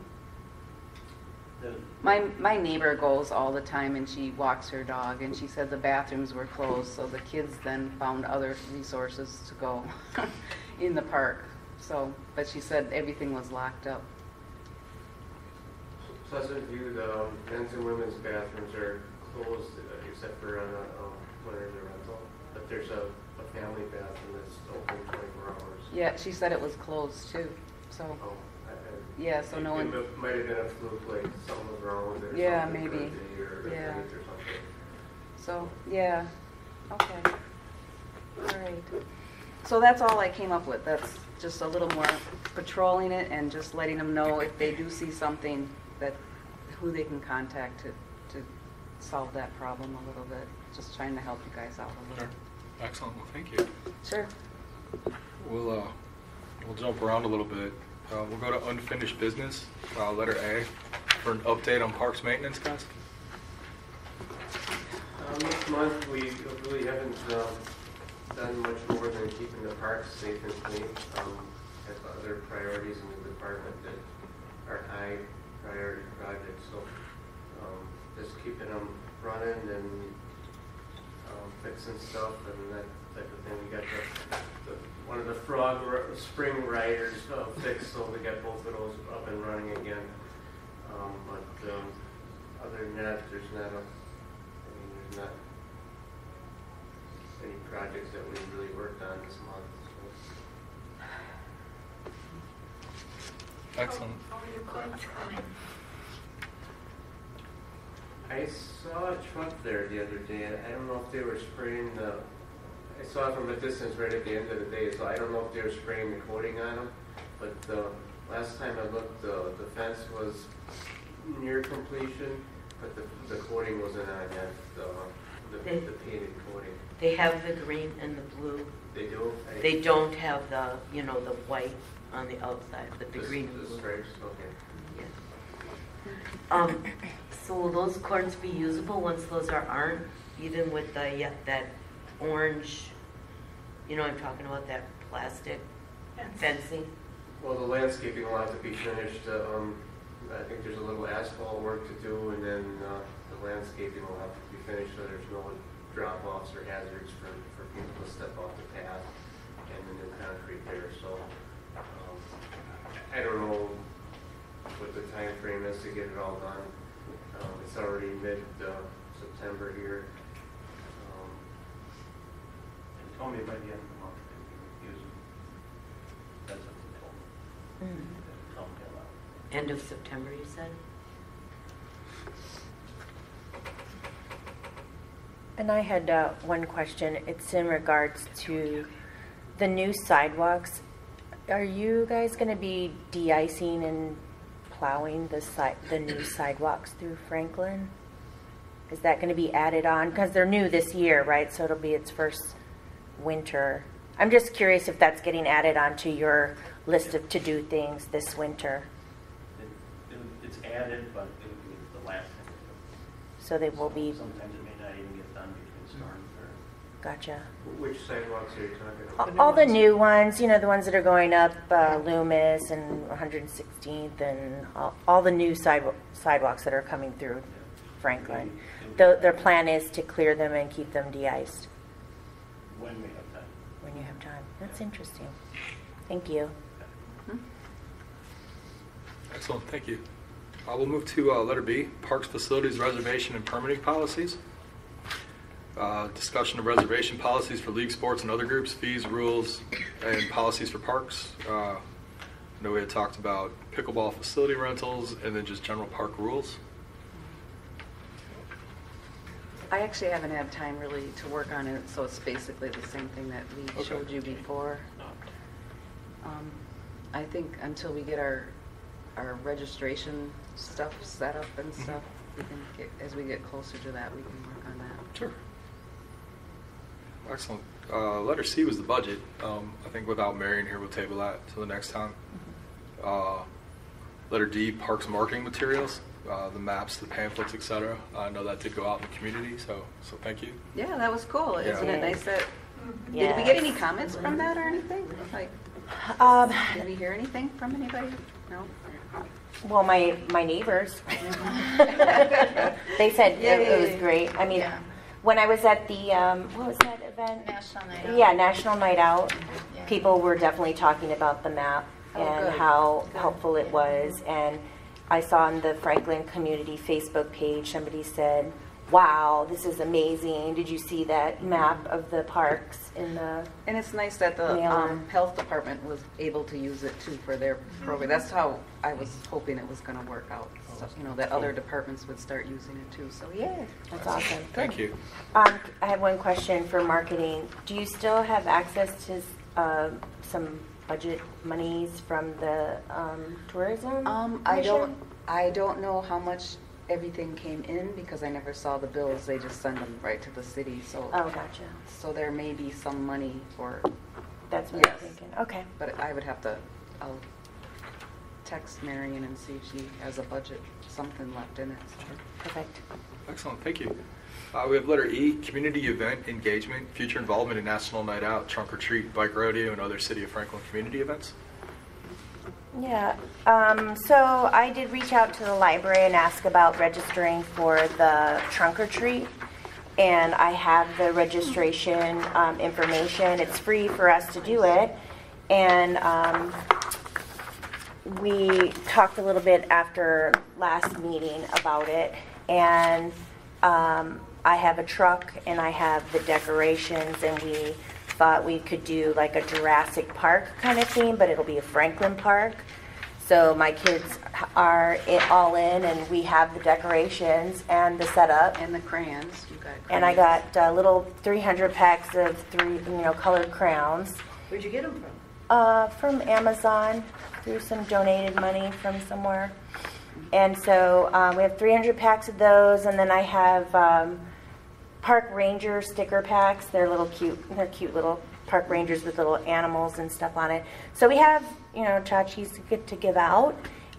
My neighbor goes all the time and she walks her dog, and she said the bathrooms were closed, so the kids then found other resources to go in the park. So, but she said everything was locked up. Pleasant View, the men's and women's bathrooms are closed except for when there's a rental. But there's a family bathroom that's open 24 hours. Yeah, she said it was closed too. So. Oh. Yeah, so no one. It might have been a fluke, like something was wrong with it. Yeah, maybe. Yeah. So, yeah. Okay. All right. So that's all I came up with. That's just a little more patrolling it and just letting them know if they do see something that who they can contact to solve that problem a little bit. Just trying to help you guys out a little. Sure. Excellent. Well, thank you. Sure. We'll jump around a little bit. We'll go to unfinished business, letter A, for an update on parks maintenance, guys. This month we really haven't done much more than keeping the parks safe and clean. have other priorities in the department that are high priority projects. So just keeping them running and fixing stuff and that type of thing. We got one of the spring riders fixed, so we got both of those up and running again. But other than that, there's not any projects that we really worked on this month. So. Excellent. I saw a truck there the other day. I don't know if they were spraying I saw it from a distance right at the end of the day, so I don't know if they were spraying the coating on them. But last time I looked, the fence was near completion, but the coating wasn't on yet, the painted coating. They have the green and the blue. They do? They don't have the, the white on the outside, but the green and the blue. stripes, okay. Yeah. So will those cords be usable once those aren't, even with that orange, I'm talking about that plastic fencing? Well, the landscaping will have to be finished. I think there's a little asphalt work to do, and then the landscaping will have to be finished so there's no drop-offs or hazards for people to step off the path and the new concrete there. So I don't know what the time frame is to get it all done. It's already mid-September here. They told me by the end of the month they would use them. That's what they told me. End of September, you said? And I had one question. It's in regards to the new sidewalks. Are you guys going to be de-icing and plowing the new sidewalks through Franklin? Is that going to be added on? Because they're new this year, right? So it'll be its first winter. I'm just curious if that's getting added onto your list of to-do things this winter. It's added, but it would be the last thing. So they will be... Sometimes it may not even get done between storms. Gotcha. Which sidewalks are you talking about? All the new ones, the ones that are going up Loomis and 116th and all the new sidewalks that are coming through Franklin. Their plan is to clear them and keep them de-iced. When we have time. When you have time. That's interesting. Thank you. Excellent, thank you. We'll move to letter B, Parks, Facilities, Reservation, and Permitting Policies. Discussion of reservation policies for league sports and other groups, fees, rules, and policies for parks. I know we had talked about pickleball facility rentals and then just general park rules. I actually haven't had time really to work on it, so it's basically the same thing that we showed you before. I think until we get our registration stuff set up and stuff, we can as we get closer to that, we can work on that. Sure. Excellent. Letter C was the budget. I think without Marion here, we'll table that till the next time. Letter D, parks marketing materials, the maps, the pamphlets, etc. I know that did go out in the community, so thank you. Yeah, that was cool. Isn't it nice that? Yes. Did we get any comments from that or anything? Did we hear anything from anybody? No. Well, my neighbors, they said it was great. I mean, when I was at the, what was that event? National Night Out. Yeah, National Night Out. People were definitely talking about the map and how helpful it was. And I saw on the Franklin Community Facebook page, somebody said, wow, this is amazing. Did you see that map of the parks in the... And it's nice that the health department was able to use it too for their program. That's how I was hoping it was going to work out. So, that other departments would start using it too. So yeah, that's awesome. Thank you. I have one question for marketing. Do you still have access to some budget monies from the tourism? I don't know how much everything came in because I never saw the bills. They just send them right to the city. So gotcha. So there may be some money for. That's what I'm thinking. Okay. But I would have to. I'll text Marion and see if she has a budget, something left in it. Sure. Perfect. Excellent, thank you. We have letter E, community event engagement, future involvement in National Night Out, trunk or treat, bike rodeo, and other City of Franklin community events. Yeah, so I did reach out to the library and ask about registering for the trunk or treat. And I have the registration information. It's free for us to do it. And we talked a little bit after last meeting about it. And I have a truck and I have the decorations, and we thought we could do like a Jurassic Park kind of theme, but it'll be a Franklin Park. So my kids are all in, and we have the decorations and the setup. And the crayons. You got crayons. And I got little 300 packs of colored crayons. Where'd you get them from? From Amazon, through some donated money from somewhere. And so we have 300 packs of those, and then I have Park Ranger sticker packs. They're cute little park rangers with little animals and stuff on it. So we have, tchotchkes to give out.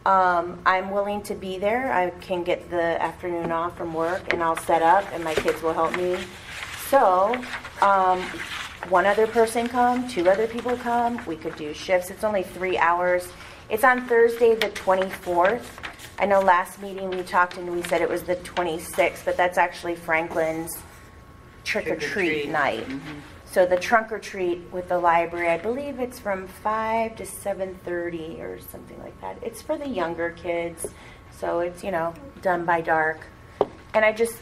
I'm willing to be there. I can get the afternoon off from work, and I'll set up, and my kids will help me. So one other person come, 2 other people come. We could do shifts. It's only 3 hours. It's on Thursday the 24th. I know last meeting we talked and we said it was the 26th, but that's actually Franklin's trick-or-treat night. Mm-hmm. So the trunk or treat with the library, I believe it's from 5 to 7:30 or something like that. It's for the younger kids, so it's, done by dark. And I just,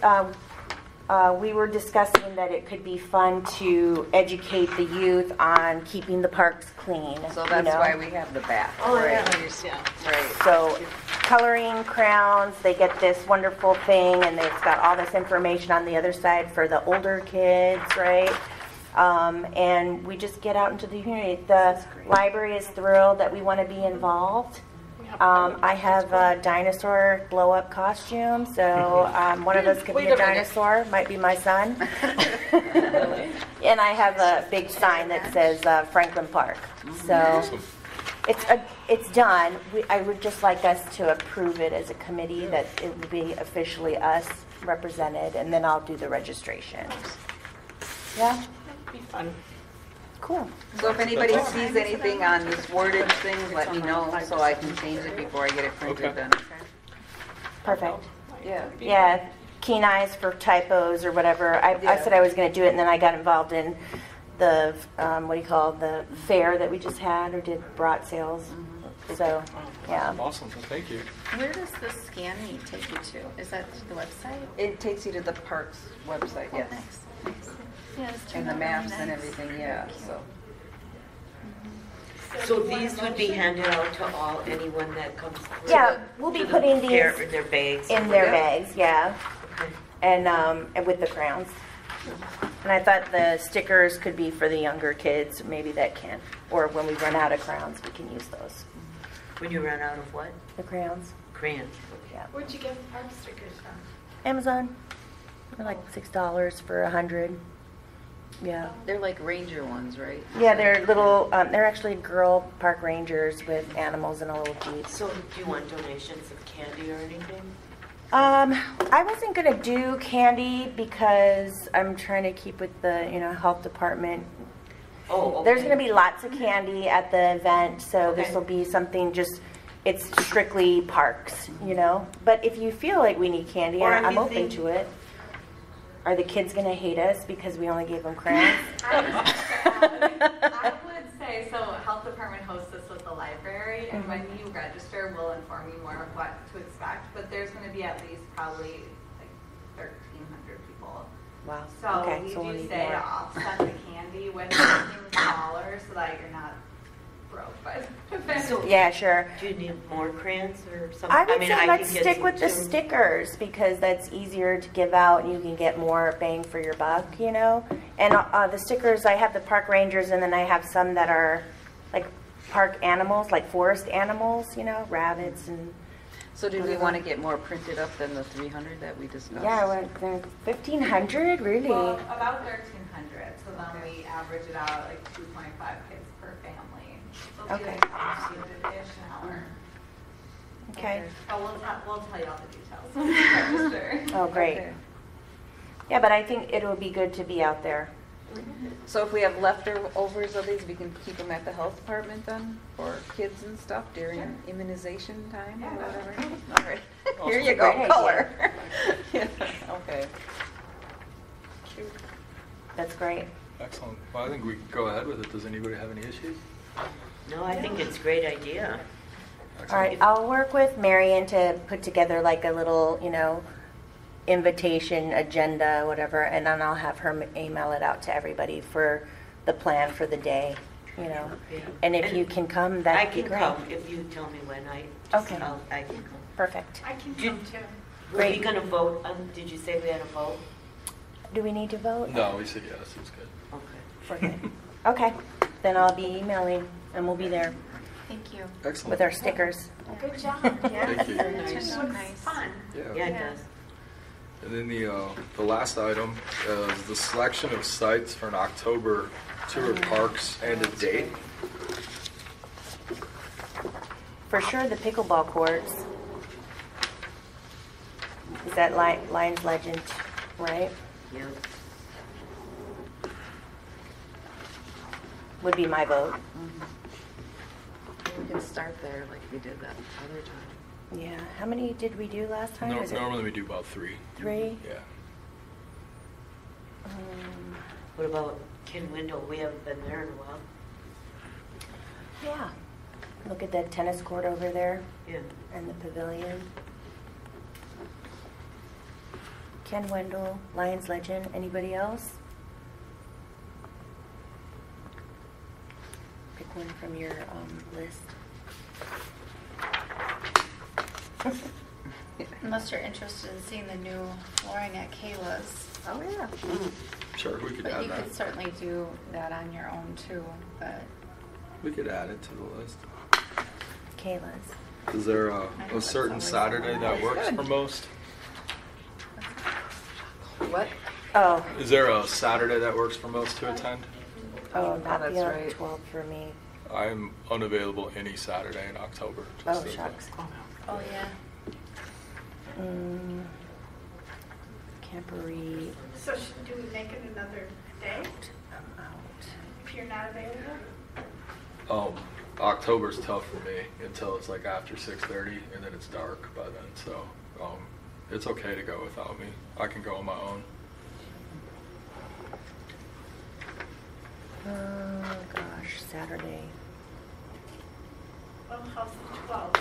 we were discussing that it could be fun to educate the youth on keeping the parks clean. So that's why we have the bath. Oh, right. yeah. Right. So coloring crowns, they get this wonderful thing, and it's got all this information on the other side for the older kids, right? And we just get out into the community. The library is thrilled that we want to be involved. I have a dinosaur blow-up costume, so one of us could be a dinosaur. Might be my son. And I have a big sign that says Franklin Park. So it's done. I would just like us to approve it as a committee, that it would be officially us represented, and then I'll do the registration. Yeah? Be fun. Cool. So if anybody sees anything on this wordage thing, let me know so I can change it before I get it printed then. Perfect. Yeah. Yeah, keen eyes for typos or whatever. I said I was going to do it, and then I got involved in the, the fair that we just had, or did brat sales. So, yeah. Awesome. Thank you. Where does the scan me take you to? Is that the website? It takes you to the parks website, yes. Nice. Yeah, And the maps and everything, yeah, so. So these would be handed out to anyone that comes through? Yeah, we'll be putting these in their bags? in their bags, yeah. Okay. And with the crowns. And I thought the stickers could be for the younger kids, maybe that can. Or when we run out of crowns, we can use those. When you run out of what? The crayons. Crayons. Yeah. Where'd you get the park stickers from? Amazon. They're like $6 for 100. Yeah. They're like ranger ones, right? Yeah, they're little, they're actually girl park rangers with animals in a little jeep. So do you want donations of candy or anything? I wasn't going to do candy because I'm trying to keep with the, health department. Oh, okay. There's going to be lots of candy at the event, so this will be something it's strictly parks, But if you feel like we need candy, I'm open to it. Are the kids going to hate us because we only gave them crayons? I would say, so health department hosts this with the library, and when you register, we'll inform you more of what to expect, but there's going to be at least probably like 1,300 people. Wow. So okay, we so we'll do need say more. to offset the candy with something smaller so that you're not broke. But yeah, sure. Do you need more crayons or something? I would say let's can get stick with the some too. stickers because that's easier to give out and you can get more bang for your buck, And the stickers, I have the park rangers, and then I have some that are like park animals, like forest animals, rabbits and. So do we want to get more printed up than the 300 that we discussed? Yeah, 1,500, really? well, about 1,300. So then we average it out like 2.5 kids per family. So it'll be Okay. like 200-ish an hour. Okay. But we'll tell you all the details when we register. Oh, great. Yeah, but I think it would be good to be out there. So if we have leftovers of these, we can keep them at the health department then for kids and stuff during immunization time or whatever? All right. Here you go, Great color. Yeah, okay. Cute. That's great. Excellent. Well, I think we can go ahead with it. Does anybody have any issues? No, I think it's a great idea. All right, I'll work with Marion to put together like a little, invitation agenda, whatever, and then I'll have her email it out to everybody for the plan for the day, And if you can come, that'd be great. I can come if you tell me when. I can come. Perfect. I can come too. Were we going to vote? Did you say we had a vote? Do we need to vote? No, we said yes. It's good. Okay. We're good. Okay, then I'll be emailing, and we'll be there Thank you. Excellent. with our stickers. Good job. Yeah. Thank you. It just looks fun. Yeah, it does. And then the last item is the selection of sites for an October tour of parks and a date. For sure, the pickleball courts. Is that Lions Legend, right? Yeah. Would be my vote. We can start there like we did that other time. Yeah. How many did we do last time? Was it Normally we do about 3. 3? Yeah. What about Ken Wendell? We haven't been there in a while. Yeah. Look at that tennis court over there. Yeah. And the pavilion. Ken Wendell, Lions Legend. Anybody else? Pick one from your list. Unless you're interested in seeing the new flooring at Kayla's. Oh, yeah. Sure, we could But add you that. could certainly do that on your own too, but We could add it to the list. Kayla's. Is there a certain Saturday that works for most? What? Oh. Is there a Saturday that works for most to attend? Oh, not that's the right. 12th for me. I'm unavailable any Saturday in October. Oh, as a- shucks. oh yeah. Camporee. So do we make it another day I'm out. if you're not available? October's tough for me until it's like after 6:30 and then it's dark by then. So it's okay to go without me. I can go on my own. Oh, gosh, Saturday. Well, how's the 12th?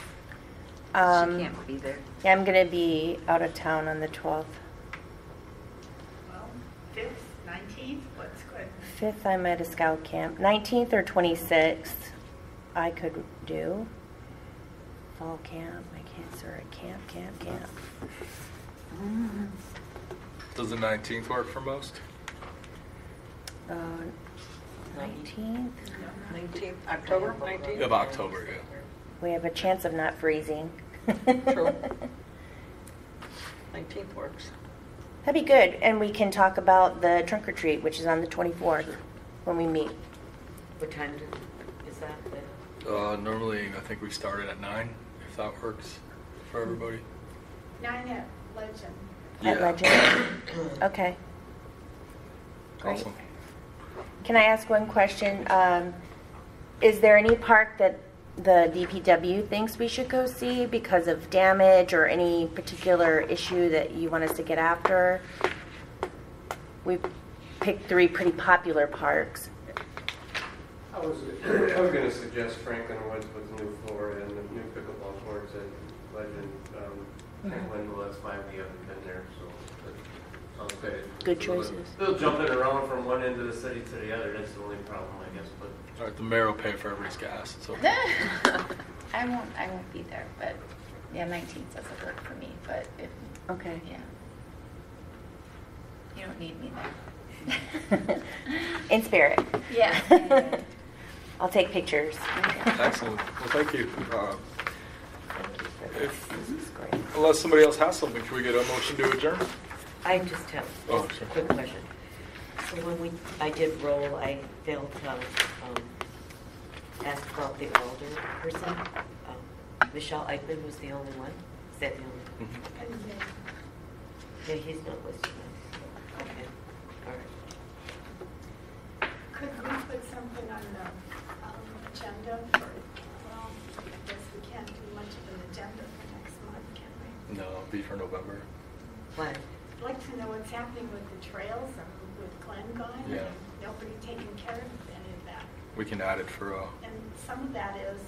She can't be there. Yeah, I'm going to be out of town on the 12th. Well, 5th, 19th, what's good? 5th, I'm at a scout camp. 19th or 26th, I could do. Fall camp. I can't, sir. Camp. Does the 19th work for most? 19th? 19th, October 19th? Of October, yeah. We have a chance of not freezing. True. 19th works. That'd be good. And we can talk about the trunk or treat, which is on the 24th when we meet. What time is that? Normally, I think we started at 9, if that works for everybody. 9 at Legend. At Legend? Okay. Great. Awesome. Can I ask one question? Is there any park that the DPW thinks we should go see because of damage or any particular issue that you want us to get after? We picked 3 pretty popular parks. I was going to suggest Franklin Woods with the new floor and the new pickleball courts at Legend. Ken Wendell, that's fine. We haven't been there, so that sounds good. Good choices. Still jumping around from one end of the city to the other. That's the only problem, I guess. But All right, the mayor will pay for everybody's gas. So. I won't be there, but yeah, 19th doesn't work for me, but if, Okay. yeah. You don't need me there. In spirit. Yeah. I'll take pictures. Excellent. Well, thank you. Unless somebody else has something, can we get a motion to adjourn? I just have Oh, a sure. quick question. So when I did roll, I failed to ask about the older person. Michelle Eichmann was the only one? Is that the only one? Yeah, he's not listed. Okay, all right. agenda for, well, I guess we can't do much of an agenda for next month, can we? No, it'll be for November. What? I'd like to know what's happening with the trails and with Glenn gone. Yeah. And nobody taking care of any of that. We can add it for, And some of that is,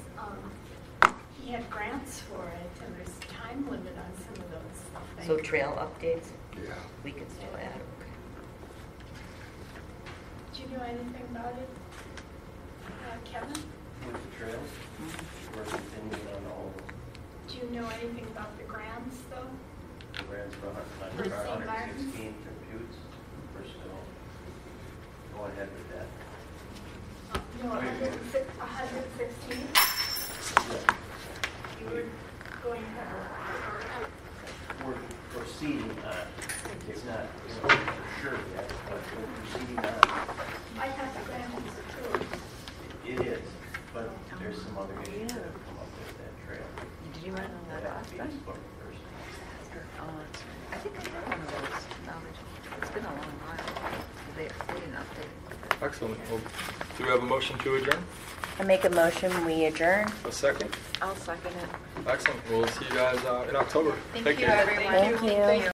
he had grants for it, and there's time limit on some of those things. So trail updates, yeah. we can still add, okay. Do you know anything about it, Kevin? With the trails, we're continuing on all of them. Do you know anything about the grants, though? The grants for For St. Martin's? 116 computes, we're still going ahead with that. No, 116? You were going ahead. We're proceeding on, it's not for sure yet, but we're proceeding on. I thought the grant was approved. It is, but there's some other issues that have come up with that trail. Did you run on that That have to be last time? spoken first. I think I had one of those. It's been a long while. They didn't update. Excellent. Well, do we have a motion to adjourn? I make a motion, we adjourn. A second? I'll second it. Excellent. We'll see you guys in October. Thank you, everyone. Thank you.